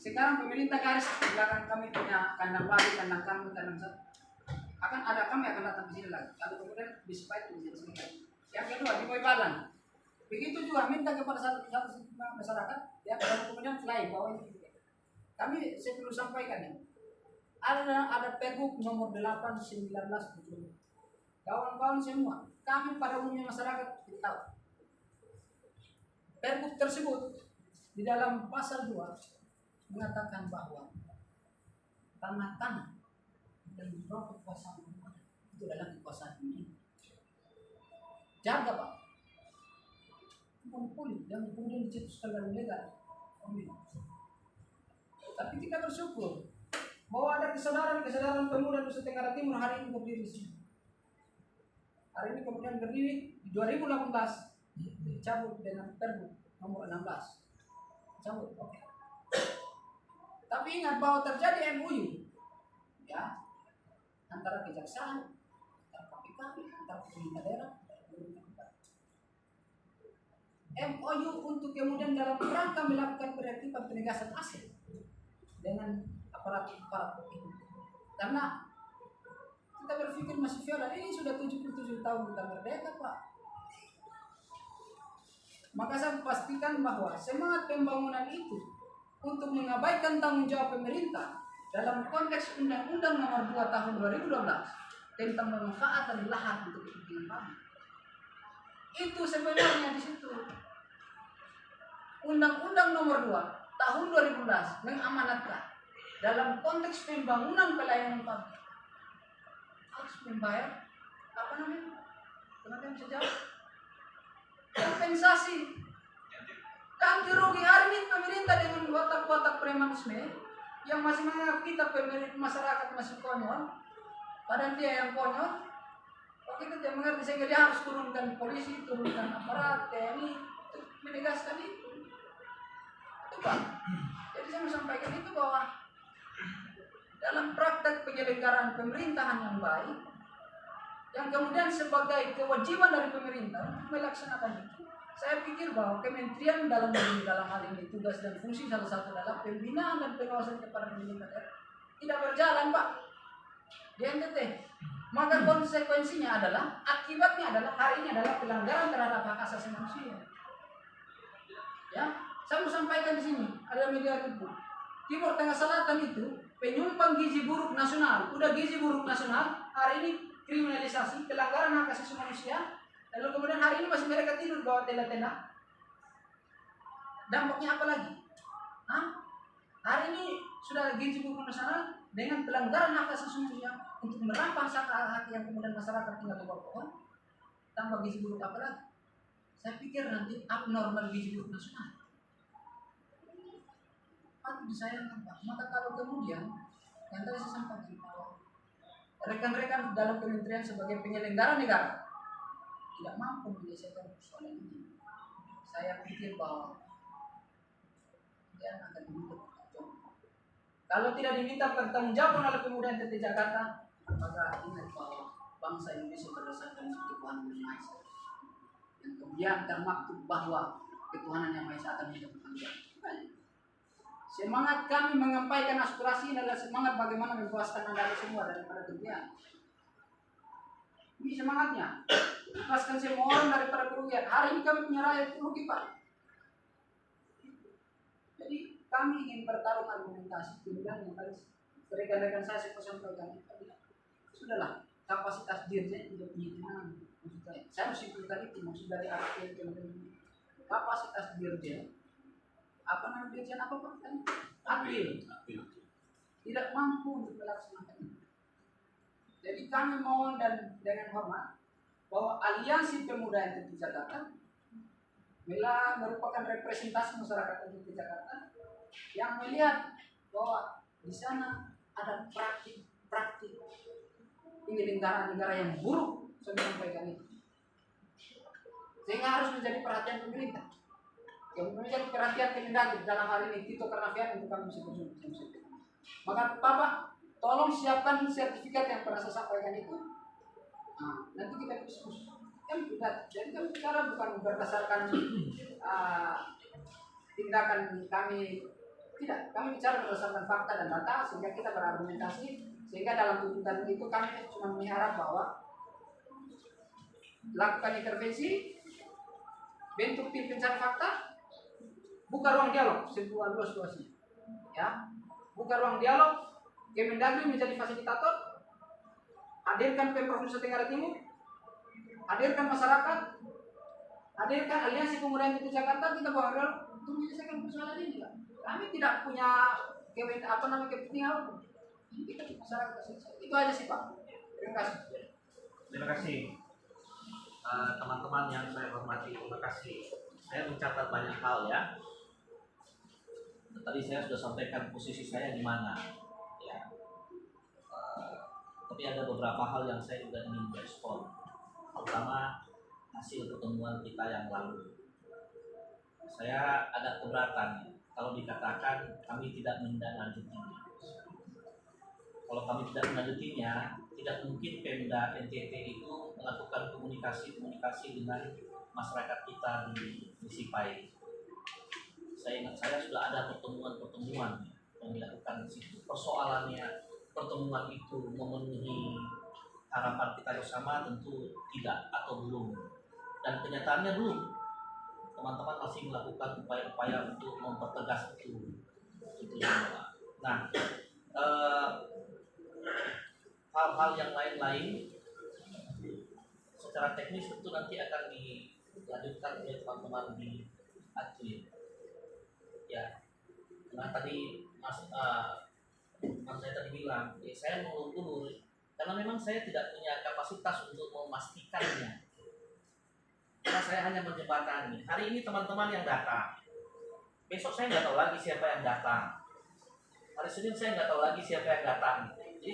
Sekarang pemerintah garis di belakang kami punya kandang babi, kandang kambing, kandang sapi. Akan ada kami akan datang ke sini lagi. Lalu kemudian Besipai itu menjadi. Yang kedua di Boybalan. Begitu juga minta kepada satu masyarakat Ya, dan kemudian fly bawah ini. Kami saya perlu sampaikan ya. Ada Pergub nomor 8/19 betul. Kawan-kawan semua, kami pada umumnya masyarakat tidak tahu. Pergub tersebut di dalam pasal 2 mengatakan bahwa tanah-tanah yang di bawah kekuasaan pemerintah itu adalah kekuasaan pemerintah. Jaga Pak, monopoli yang kemudian dicetuskan dalam legal. Tapi kita bersyukur bahwa ada kesadaran pemuda Nusa Tenggara Timur hari ini berdiri di sini. Hari ini kemudian berdiri di 2018 dicabut dengan Pergub nomor 16. Cabut, oke. Tapi ingat bahwa terjadi MOU ya antara kejaksaan, antara KPK, antara pemerintah daerah, MOU untuk kemudian dalam rangka melakukan penertiban penegasan aset dengan aparat itu. Karena kita berpikir masih feodal, ini sudah 77 tahun kita merdeka Pak. Maka saya pastikan bahwa semangat pembangunan itu untuk mengabaikan tanggung jawab pemerintah dalam konteks Undang-Undang Nomor 2 Tahun 2012 tentang pemanfaatan lahan untuk kepentingan bangun. Itu sebenarnya di situ. Undang-Undang Nomor 2 Tahun 2012 mengamanatkan dalam konteks pembangunan pelayanan publik harus membayar apa namanya? Teman-teman bisa jawab? Kompensasi ganti rugi. Hari ini pemerintah dengan watak-watak premanisme yang masih menganggap kita masyarakat masih konyol, padahal dia yang konyol. Kalau kita tidak mengerti sehingga dia harus turunkan polisi, turunkan aparat TNI untuk menegaskan itu Pak. Jadi saya mau sampaikan itu bahwa dalam praktek penyelenggaraan pemerintahan yang baik, yang kemudian sebagai kewajiban dari pemerintah untuk melaksanakan itu, saya pikir bahwa Kementerian Dalam Negeri dalam hal ini tugas dan fungsi salah satu adalah pembinaan dan pengawasan kepada pemerintah daerah tidak berjalan Pak di NTT. Maka konsekuensinya adalah, akibatnya adalah hari ini adalah pelanggaran terhadap hak asasi manusia. Ya, saya mau sampaikan di sini ada media itu. Timur Tengah Selatan itu penyumbang gizi buruk nasional, udah gizi buruk nasional, hari ini kriminalisasi pelanggaran hak asasi manusia, lalu kemudian hari ini masih mereka tidur bawah tenda-tenda. Dampaknya apa lagi? Hah? Hari ini sudah gizi buruk nasional dengan pelanggaran hak asasi manusia untuk merampas hak yang kemudian masyarakat tinggal di bawah pohon. Tambah gizi buruk apa lagi? Saya pikir nanti abnormal gizi buruk nasional. Patut disayangkan Pak. Maka kalau kemudian yang tadi saya sampaikan bahwa rekan-rekan dalam kementerian sebagai penyelenggara negara tidak mampu menyelesaikan persoalan ini, saya pikir bahwa dia akan diminta pertanggungjawaban. Kalau tidak diminta pertanggungjawaban oleh pemuda NTT Jakarta, maka ingat bahwa bangsa Indonesia berdasarkan ketuhanan yang Maha Esa, yang kemudian termaktub bahwa ketuhanan yang Maha Esa akan diminta pertanggungjawaban. Semangat kami menyampaikan aspirasi adalah semangat bagaimana membebaskan Anda semua daripada kerugian. Ini semangatnya. Bebaskan semua orang daripada kerugian. Hari ini kami punya rakyat rugi Pak. Jadi kami ingin bertarung argumentasi. Kemudian yang tadi rekan-rekan saya sampaikan tadi, sudahlah kapasitas dirjen tidak punya kewenangan. Saya simpulkan itu maksud dari artikel kemudian kapasitas dirjen. Apa namanya dirjen apa Pak? Akil. Tidak mampu untuk melaksanakan itu. Jadi kami mohon dan dengan hormat bahwa Aliansi Pemuda NTT Jakarta merupakan representasi masyarakat NTT Jakarta yang melihat bahwa di sana ada praktik penyelenggaraan negara yang buruk, saya sampaikan itu. Sehingga harus menjadi perhatian pemerintah. Yang menjadi perhatian Kemendagri dalam hari ini Tito Karnavian untuk kami bisa berjuang. Maka Bapak tolong siapkan sertifikat yang pernah saya sampaikan itu. Nah, nanti kita diskusi. Jadi kami bicara bukan berdasarkan tindakan kami, tidak. Kami bicara berdasarkan fakta dan data sehingga kita berargumentasi. Sehingga dalam tuntutan itu kami cuma mengharap bahwa lakukan intervensi, bentuk tim pencari fakta, buka ruang dialog sebuah luas-luasnya. Ya, buka ruang dialog. Kemendagri menjadi fasilitator. Hadirkan Pemprov Nusa Tenggara Timur, hadirkan masyarakat, hadirkan aliansi pemuda NTT Jakarta, kita bawa dialog untuk menyelesaikan persoalan ini. Kami tidak punya kepentingan hukum. Kita masyarakat selesai. Itu aja sih Pak. Terima kasih. Terima kasih teman-teman yang saya hormati. Terima kasih. Saya mencatat banyak hal ya. Tadi saya sudah sampaikan posisi saya di mana. Ya. Tapi ada beberapa hal yang saya juga ingin respon. Pertama, hasil pertemuan kita yang lalu. Saya agak keberatan kalau dikatakan kami tidak menindaklanjutinya. Kalau kami tidak menindaklanjutinya, tidak mungkin Pemda NTT itu melakukan komunikasi dengan masyarakat kita di Sipai. Saya ingat saya sudah ada pertemuan yang dilakukan di situ. Persoalannya pertemuan itu memenuhi harapan kita bersama tentu tidak atau belum. Dan kenyataannya belum. Teman-teman masih melakukan upaya-upaya untuk mempertegas itu. Nah, hal-hal yang lain-lain secara teknis tentu nanti akan dilanjutkan oleh teman-teman di admin. Ya, karena tadi teman saya tadi bilang, saya mengulur-ulur karena memang saya tidak punya kapasitas untuk memastikannya. Karena saya hanya menjembatani. Hari ini teman-teman yang datang, besok saya nggak tahu lagi siapa yang datang. Hari Senin saya nggak tahu lagi siapa yang datang. Jadi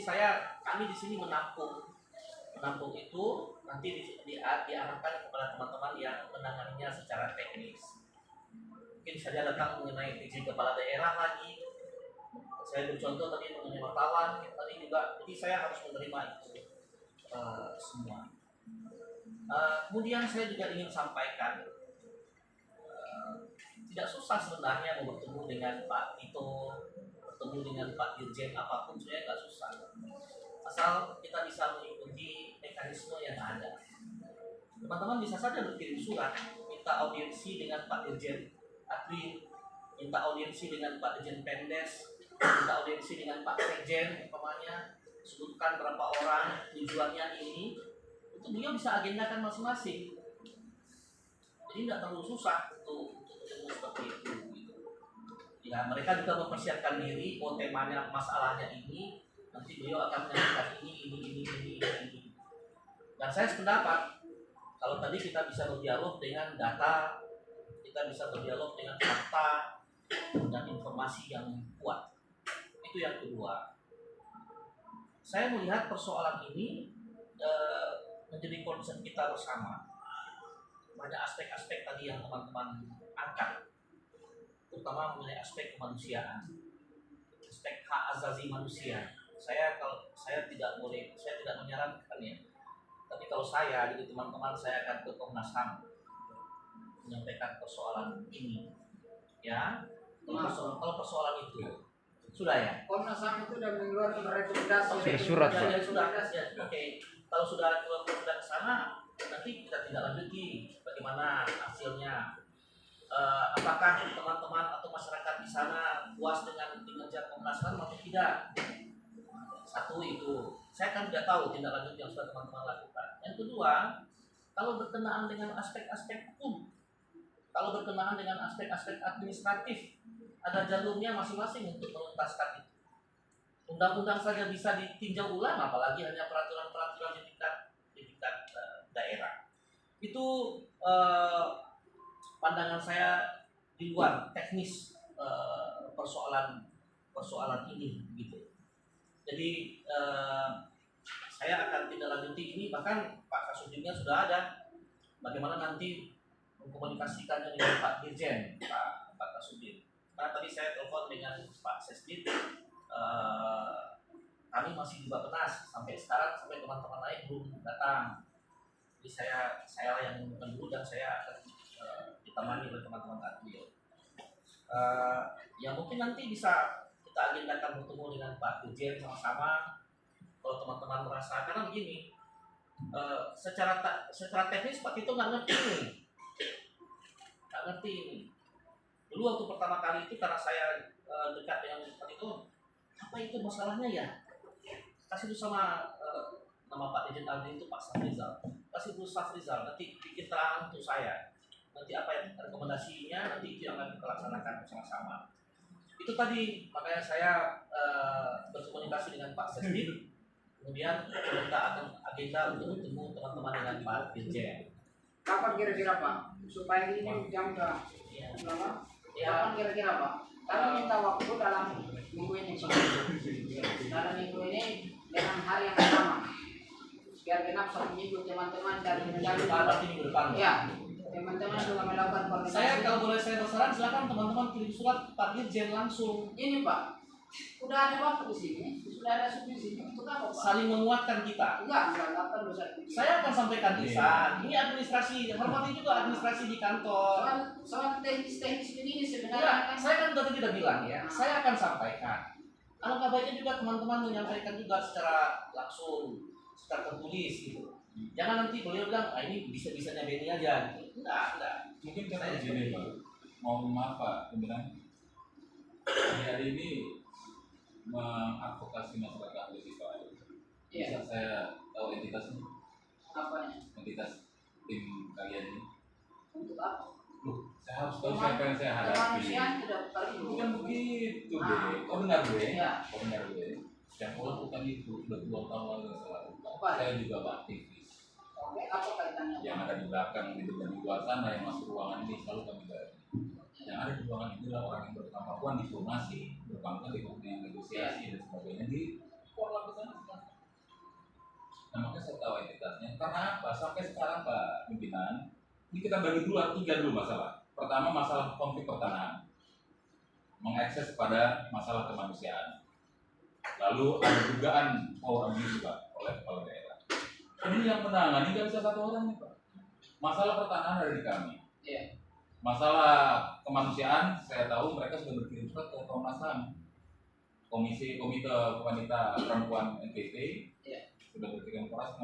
kami di sini menampung itu nanti diarahkan kepada teman-teman yang menanganinya secara teknis. Mungkin saja datang mengenai PJ kepala daerah lagi. Saya bercontoh tadi mengenai wartawan tadi juga. Jadi saya harus menerima itu semua. Kemudian saya juga ingin sampaikan tidak susah sebenarnya mau bertemu dengan Pak Tito, bertemu dengan Pak Dirjen apapun sebenarnya nggak susah. Asal kita bisa mengikuti mekanisme yang ada. Teman-teman bisa saja berkirim surat, minta audiensi dengan Pak Dirjen Admin, minta audiensi dengan Pak Dirjen Pendes, minta audiensi dengan Pak Sekjen, umpamanya sebutkan berapa orang, tujuannya ini, itu beliau bisa agendakan masing-masing. Jadi tidak terlalu susah untuk ketemu seperti itu. Gitu. Ya, mereka juga mempersiapkan diri, temanya masalahnya ini, nanti beliau akan menyampaikan ini. Dan saya sependapat, kalau tadi kita bisa berdialog dengan data, kita bisa berdialog dengan fakta dan informasi yang kuat. Itu yang kedua. Saya melihat persoalan ini menjadi concern kita bersama. Banyak aspek-aspek tadi yang teman-teman angkat, terutama mengenai aspek kemanusiaan, aspek hak asasi manusia. Saya tidak menyarankan ya. Tapi kalau saya, jadi teman-teman saya akan ke Komnas HAM menyampaikan persoalan ini, ya. Kalau persoalan itu sudah ya. Komnas HAM itu sudah mengeluarkan rekomendasi. Surat, Pak. Ya, sudah. Ya, oke. Kalau sudah keluar ke sana, nanti kita tidak lanjuti bagaimana hasilnya. Apakah teman-teman atau masyarakat di sana puas dengan kinerja Komnas HAM atau tidak? Satu itu, saya kan tidak tahu tindak lanjut yang sudah teman-teman lakukan. Yang kedua, kalau berkenaan dengan aspek-aspek hukum, kalau berkenaan dengan aspek-aspek administratif, ada jalurnya masing-masing untuk menuntaskan itu. Undang-undang saja bisa ditinjau ulang, apalagi hanya peraturan-peraturan di tingkat daerah. Itu pandangan saya di luar teknis persoalan ini, gitu. Jadi saya akan tidak lanjuti ini, bahkan Pak Kasudinnya sudah ada. Bagaimana nanti mengkomunikasikannya dengan Pak Dirjen, Pak Kasudin. Karena tadi saya telepon dengan Pak Sesdit, kami masih juga penas sampai sekarang, sampai teman-teman lain belum datang. Jadi saya yang mengumumkan dulu dan saya akan ditemani oleh teman-teman admin. Ya mungkin nanti bisa kita agendakan bertemu dengan Pak Dirjen sama-sama. Kalau teman-teman merasa, karena begini, secara teknis Pak Tito nggak ngerti ini. Dulu waktu pertama kali itu karena saya dekat dengan Pak itu, apa itu masalahnya ya? Kasih dulu sama nama Pak Dirjen Aldi itu Pak Safrizal. Kasih dulu Safrizal, nanti bikin terang untuk saya. Nanti apa yang rekomendasinya, nanti itu yang akan kita laksanakan bersama-sama. Itu tadi, makanya saya berkomunikasi dengan Pak Sesdi. Kemudian kita akan agenda untuk bertemu teman-teman dengan Pak Dirjen. Kapan kira-kira Pak? Supaya ini jam ke berapa? Kapan kira-kira Pak? Kami minta waktu dalam minggu ini. Dalam minggu ini dengan hari yang sama. Biar genap 1 minggu teman-teman dari Berarti minggu depan. Ya, teman-teman juga melakukan koordinasi. Saya kalau boleh saya bersaran, silakan teman-teman kirim surat ke Pak Dirjen langsung. Ini Pak, udah ada waktu di sini, sudah ada suku di sini. Untuk apa Pak? Saling menguatkan kita. Enggak perlu saya. Saya akan sampaikan lisan. Ini administrasi, hormati juga administrasi di kantor. Soal teknis-teknis begini Ya, sebenarnya saya kan tadi tidak bilang ya. Saya akan sampaikan. Alangkah baiknya juga teman-teman menyampaikan juga secara langsung, secara tertulis gitu. Jangan nanti beliau bilang, ini bisa-bisanya Benny aja gitu. Enggak. Mungkin karena gini Pak, mohon maaf Pak, pimpinan hari ini mengadvokasi masyarakat lebih Pak. Bisa saya tahu entitasnya? Apanya? Entitas tim kalian ini? Untuk apa? Loh, saya harus tahu siapa yang saya hadapi. Kemanusiaan tidak perlu. Bukan begitu deh. Kau dengar gue? Ya. Kau dengar gue? Yang kau lakukan itu sudah 2 tahun yang saya lakukan. Apa? Saya juga aktivis. Oke, apa kaitannya? Yang ada di belakang gitu dan di luar sana yang masuk ruangan ini selalu kami gali. Yang ada di ruangan itu adalah orang yang berkemampuan diplomasi, berkemampuan di dunia negosiasi dan sebagainya di pola besar. Nah makanya saya tahu entitasnya. Karena apa? Sampai sekarang Pak Pimpinan, ini kita bagi 3 dulu masalah. Pertama masalah konflik pertanahan, mengakses kepada masalah kemanusiaan. Lalu ada dugaan power abuse Pak oleh kepala daerah. Ini yang menangani nggak bisa 1 orang nih Pak. Masalah pertanahan ada di kami. Iya. Masalah kemanusiaan saya tahu mereka sudah berkirim surat ke Komnas HAM, Komite Wanita Perempuan NTT. Iya. Sudah berkirim surat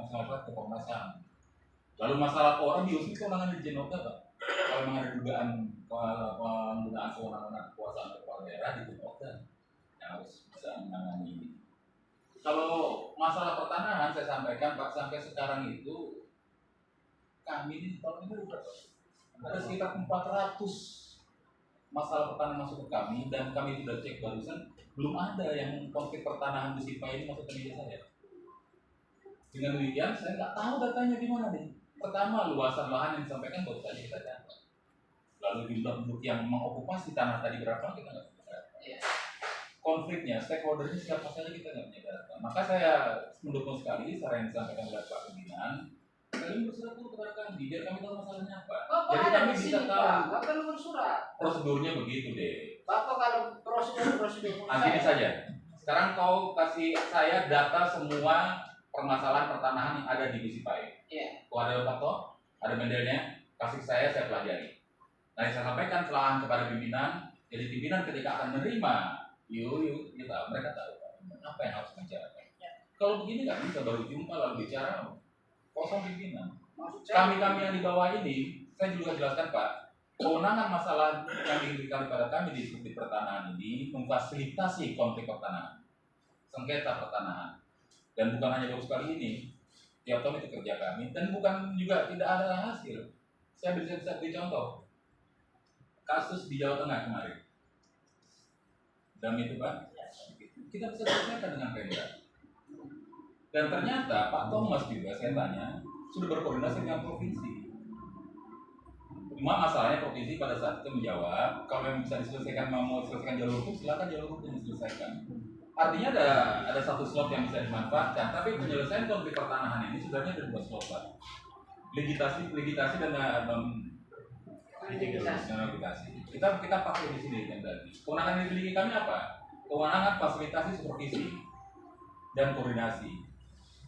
ke Komnas HAM. Lalu masalah power abuse itu menangani di Jenota Pak. Kalau memang ada dugaan penggunaan sewenang-wenang kekuasaan kepala daerah di Jenota yang harus bisa menangani ini. Kalau masalah pertanahan saya sampaikan Pak, sampai sekarang itu kami ini tahun ini berapa? Ada sekitar 400 masalah pertanahan masuk ke kami dan kami sudah cek barusan belum ada yang konflik pertanahan di Sipa ini masuk ke media saya. Dengan demikian saya nggak tahu datanya di mana nih. Pertama luasan lahan yang disampaikan baru saja kita dapat. Lalu jumlah penduduk yang mengokupasi tanah tadi berapa kita nggak punya data. Konfliknya, stakeholdernya siapa saja kita nggak punya data. Maka saya mendukung sekali saran yang disampaikan oleh Pak Pimpinan. Kalian bersurat dulu kepada kami, biar kami tahu masalahnya apa. Bapak Jadi ada kami di bisa sini, tahu. Pak. Nggak perlu bersurat. Prosedurnya begitu deh. Bapak kalau prosedur Gini saja. Sekarang kau kasih saya data semua permasalahan pertanahan yang ada di Bisipai. Iya. Kau ada foto, ada mendelnya, kasih saya pelajari. Nah, saya sampaikan celahan kepada pimpinan. Jadi pimpinan ketika akan menerima, mereka tahu apa yang harus dibicarakan. Kalau begini nggak bisa baru jumpa lalu bicara kosong pimpinan. Kami yang di bawah ini, saya juga jelaskan Pak, kewenangan masalah yang diberikan kepada kami di pertanahan ini memfasilitasi konflik pertanahan, sengketa pertanahan, dan bukan hanya baru sekali ini, tiap tahun itu kerja kami, dan bukan juga tidak ada hasil. Saya bisa beri contoh, kasus di Jawa Tengah kemarin, dan itu Pak, kita bisa selesaikan dengan Pemda. Dan ternyata Pak Thomas juga saya tanya sudah berkoordinasi dengan provinsi. Cuma masalahnya provinsi pada saat itu menjawab kalau yang bisa diselesaikan mau selesaikan jalur hukum silakan jalur hukum diselesaikan. Artinya ada 1 slot yang bisa dimanfaatkan, tapi penyelesaian konflik pertanahan ini sebenarnya ada 2 slot Pak. Legitasi dan legitasi. Kita pakai di sini yang tadi. Kewenangan yang dimiliki kami apa? Kewenangan fasilitasi supervisi dan koordinasi.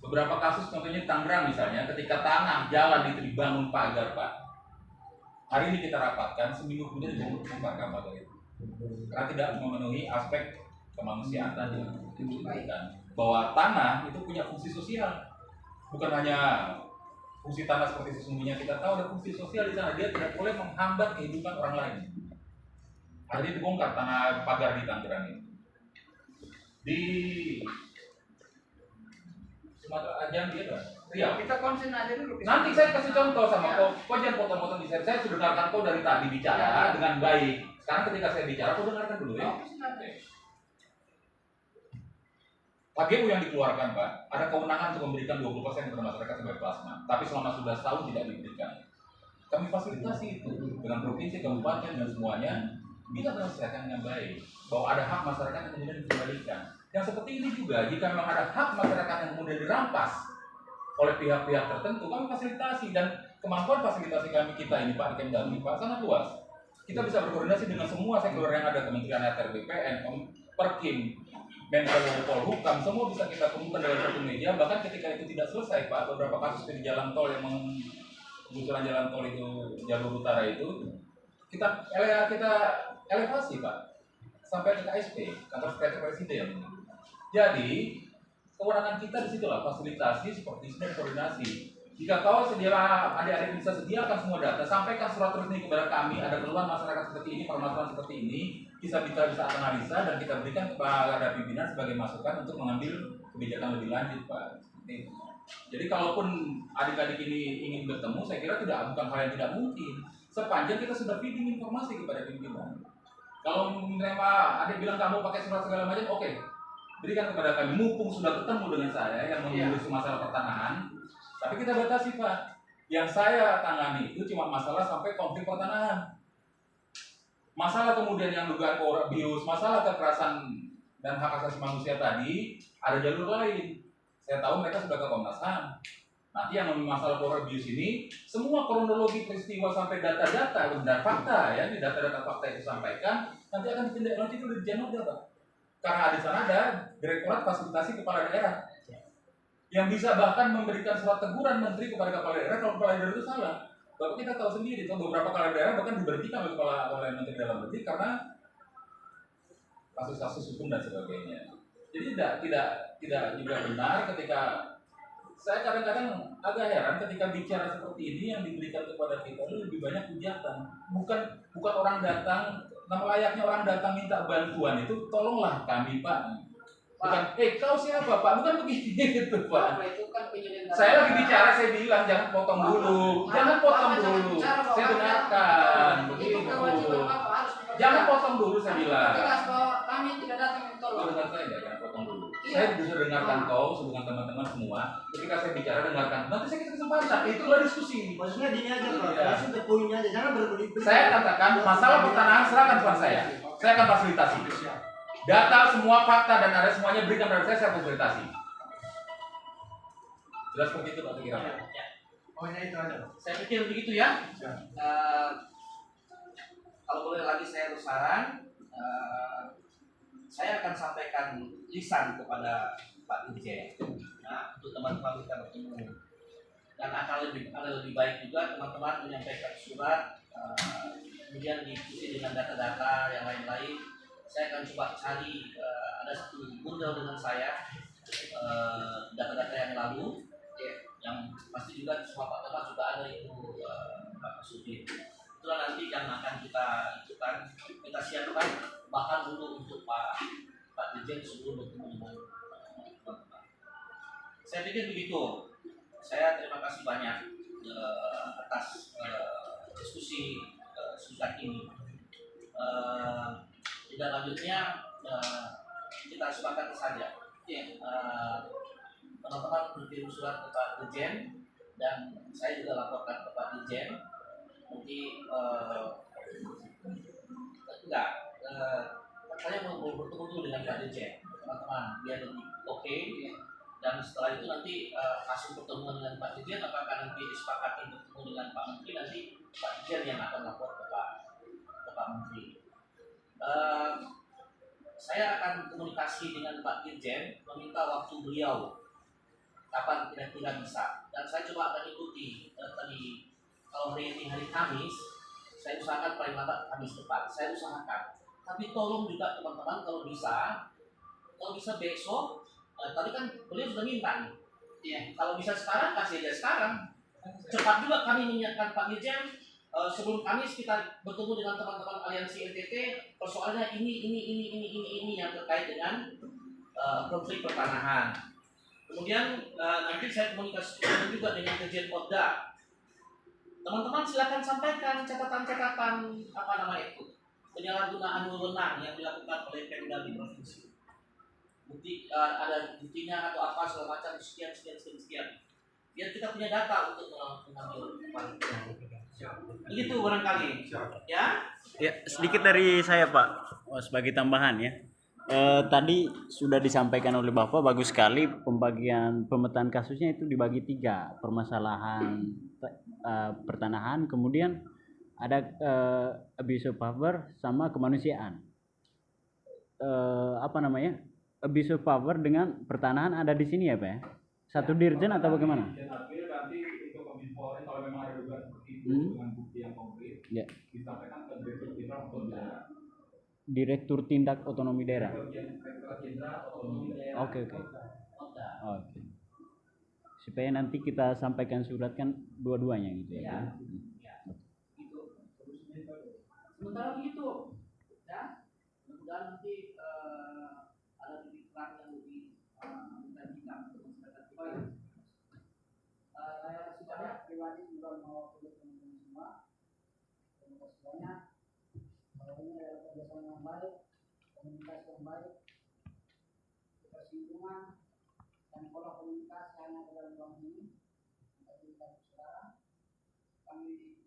Beberapa kasus contohnya Tangerang misalnya, ketika tanah jalan itu dibangun pagar Pak. Hari ini kita rapatkan, seminggu kemudian dibangun pagar itu. Karena tidak memenuhi aspek kemanusiaan tadi yang diberikan. Bahwa tanah itu punya fungsi sosial, bukan hanya fungsi tanah seperti sesungguhnya kita tahu ada fungsi sosial di sana. Dia tidak boleh menghambat kehidupan orang lain. Hari ini dibongkar tanah pagar di Tangerang ini. Di Sumatera Jambi ada Riau. Kita konsen aja dulu. Nanti saya kasih contoh sama kau jangan potong-potong di saya sudah dengarkan kau dari tadi bicara dengan baik. Sekarang ketika saya bicara, kau dengarkan dulu ya. HGU yang dikeluarkan Pak, ada kewenangan untuk memberikan 20% kepada masyarakat sebagai plasma. Tapi selama 11 tahun tidak diberikan. Kami fasilitasi itu dengan provinsi, kabupaten dan semuanya. Kita menyelesaikan dengan baik bahwa ada hak masyarakat yang kemudian dikembalikan. Yang seperti ini juga, jika memang ada hak masyarakat yang kemudian dirampas oleh pihak-pihak tertentu, kami fasilitasi. Dan kemampuan fasilitasi kita ini Pak, di Kemdagri Pak, sangat luas. Kita bisa berkoordinasi dengan semua sektor yang ada, Kementerian ATR, BPN, Perkim, Menko Polhukam, semua bisa kita kumpulkan dalam satu meja. Bahkan ketika itu tidak selesai Pak, beberapa kasus di jalan tol yang penggusuran jalan tol itu, jalur utara itu, kita elevasi Pak sampai ke KSP, kantor sekretariat presiden. Jadi kewenangan kita di situlah fasilitasi, supervisi dan koordinasi. Jika kau adik-adik bisa sediakan semua data, sampaikan surat resmi kepada kami, ada keluhan masyarakat seperti ini, permasalahan seperti ini, kita bisa analisa dan kita berikan kepada pimpinan sebagai masukan untuk mengambil kebijakan lebih lanjut Pak. Jadi kalaupun adik-adik ini ingin bertemu, saya kira bukan hal yang tidak mungkin. Sepanjang kita sudah feeding informasi kepada pimpinan. Kalau menerima adik bilang kamu pakai surat segala macam, oke, berikan kepada kami. Mumpung sudah ketemu dengan saya yang mengurusi masalah pertanahan, tapi kita batasi Pak. Yang saya tangani itu cuma masalah sampai konflik pertanahan. Masalah kemudian yang dugaan abuse, masalah kekerasan dan hak asasi manusia tadi ada jalur lain. Saya tahu mereka sudah ke Komnas HAM. Nanti yang masalah power abuse ini, semua kronologi peristiwa sampai data-data dan fakta ya, di data-data fakta itu sampaikan, nanti akan ditindaklanjuti oleh Dirjen Pak. Karena di sana ada Direktorat Fasilitasi Kepala Daerah yang bisa bahkan memberikan surat teguran menteri kepada kepala daerah kalau kepala daerah itu salah. Bapak kita tahu sendiri, beberapa kepala daerah bahkan diberhentikan oleh menteri dalam negeri karena kasus-kasus hukum dan sebagainya. Jadi tidak juga benar ketika saya kadang-kadang agak heran ketika bicara seperti ini yang diberikan kepada kita itu lebih banyak hujatan. Bukan orang datang, layaknya orang datang minta bantuan itu tolonglah kami Pak. Bukan, kau siapa Pak? Bukan begitu Pak. Saya lagi bicara, saya bilang jangan potong dulu. Jangan potong dulu. Saya dengarkan. Begitu. Jangan potong dulu saya bilang. Kami tidak datang Kau dengar saya enggak? Jangan potong dulu. Saya bisa dengarkan kau, dengan teman-teman semua. Ketika saya bicara dengarkan. Nanti saya kasih kesempatan. Itulah diskusi. Maksudnya gini aja Pak, langsung ke poinnya aja, jangan berbelit. Saya katakan masalah pertanahan serahkan kepada saya. Saya akan fasilitasi. Data semua fakta dan ada semuanya berikan pada saya fasilitasi. Jelas begitu Pak kira. Ya. Pokoknya itu aja. Saya pikir begitu ya. Kalau boleh lagi saya bersaran, saya akan sampaikan lisan kepada Pak Dirjen. Nah, untuk teman-teman kita bertemu. Dan akan lebih baik juga teman-teman menyampaikan surat, kemudian diikuti dengan data-data yang lain-lain. Saya akan coba cari, ada satu bundel dengan saya, data-data yang lalu, yang pasti juga semua Pak Teman juga ada itu Pak Sudin. Itulah nanti yang akan kita siapkan bahkan dulu untuk Pak Dirjen sebelum bertemu dengan teman-teman. Saya pikir begitu. Saya terima kasih banyak atas diskusi singkat ini. Tidak lanjutnya kita sepakati saja. Teman-teman berkirim surat ke Pak Dirjen dan saya juga laporkan ke Pak Dirjen. Nanti saya mau bertemu dulu dengan Pak Dirjen, teman-teman, biar lebih oke. Dan setelah itu nanti hasil pertemuan dengan Pak Dirjen apakah nanti disepakati bertemu dengan Pak Menteri, nanti Pak Dirjen yang akan lapor ke Pak Menteri. Saya akan komunikasi dengan Pak Dirjen meminta waktu beliau kapan kira-kira bisa, dan saya coba akan ikuti tadi. Kalau hari ini hari Kamis, saya usahakan paling lambat Kamis depan. Saya usahakan. Tapi tolong juga teman-teman kalau bisa besok. Tadi kan beliau sudah minta nih. Ya, kalau bisa sekarang kasih aja sekarang. Cepat juga kami mengingatkan Pak Dirjen sebelum Kamis kita bertemu dengan teman-teman aliansi NTT, persoalannya ini yang terkait dengan konflik pertanahan. Kemudian nanti saya komunikasikan juga dengan Dirjen Oda. Teman-teman silakan sampaikan catatan-catatan penyalahgunaan wewenang yang dilakukan oleh Pemda di provinsi. Bukti ada buktinya atau apa segala macam sekian. Biar kita punya data untuk mengambil begitu barangkali. Ya. Ya, sedikit dari saya Pak, sebagai tambahan ya. Tadi sudah disampaikan oleh Bapak, bagus sekali pembagian pemetaan kasusnya itu dibagi 3, permasalahan pertanahan, kemudian ada abuse of power sama kemanusiaan. Abuse of power dengan pertanahan ada di sini ya Pak ya? Satu dirjen atau bagaimana? Nanti itu Kominfo kalau memang ada dugaan seperti itu dengan bukti yang konkret, ya, disampaikan ke Direktur Jenderal Otonomi Daerah. Direktur Tindak Otonomi Daerah. Oke. Supaya nanti kita sampaikan surat kan dua-duanya gitu ya. Sementara begitu, ya, mudah-mudahan nanti ada titik terang yang lebih menjanjikan untuk masyarakat kita. Saya kasih banyak pribadi juga mau tulis teman-teman semua. Terima kasih banyak. Kalau ini adalah kerjasama yang baik, komunikasi yang baik, ketersinggungan, dan pola komunikasi hanya dalam ruang ini. Kita saudara, kami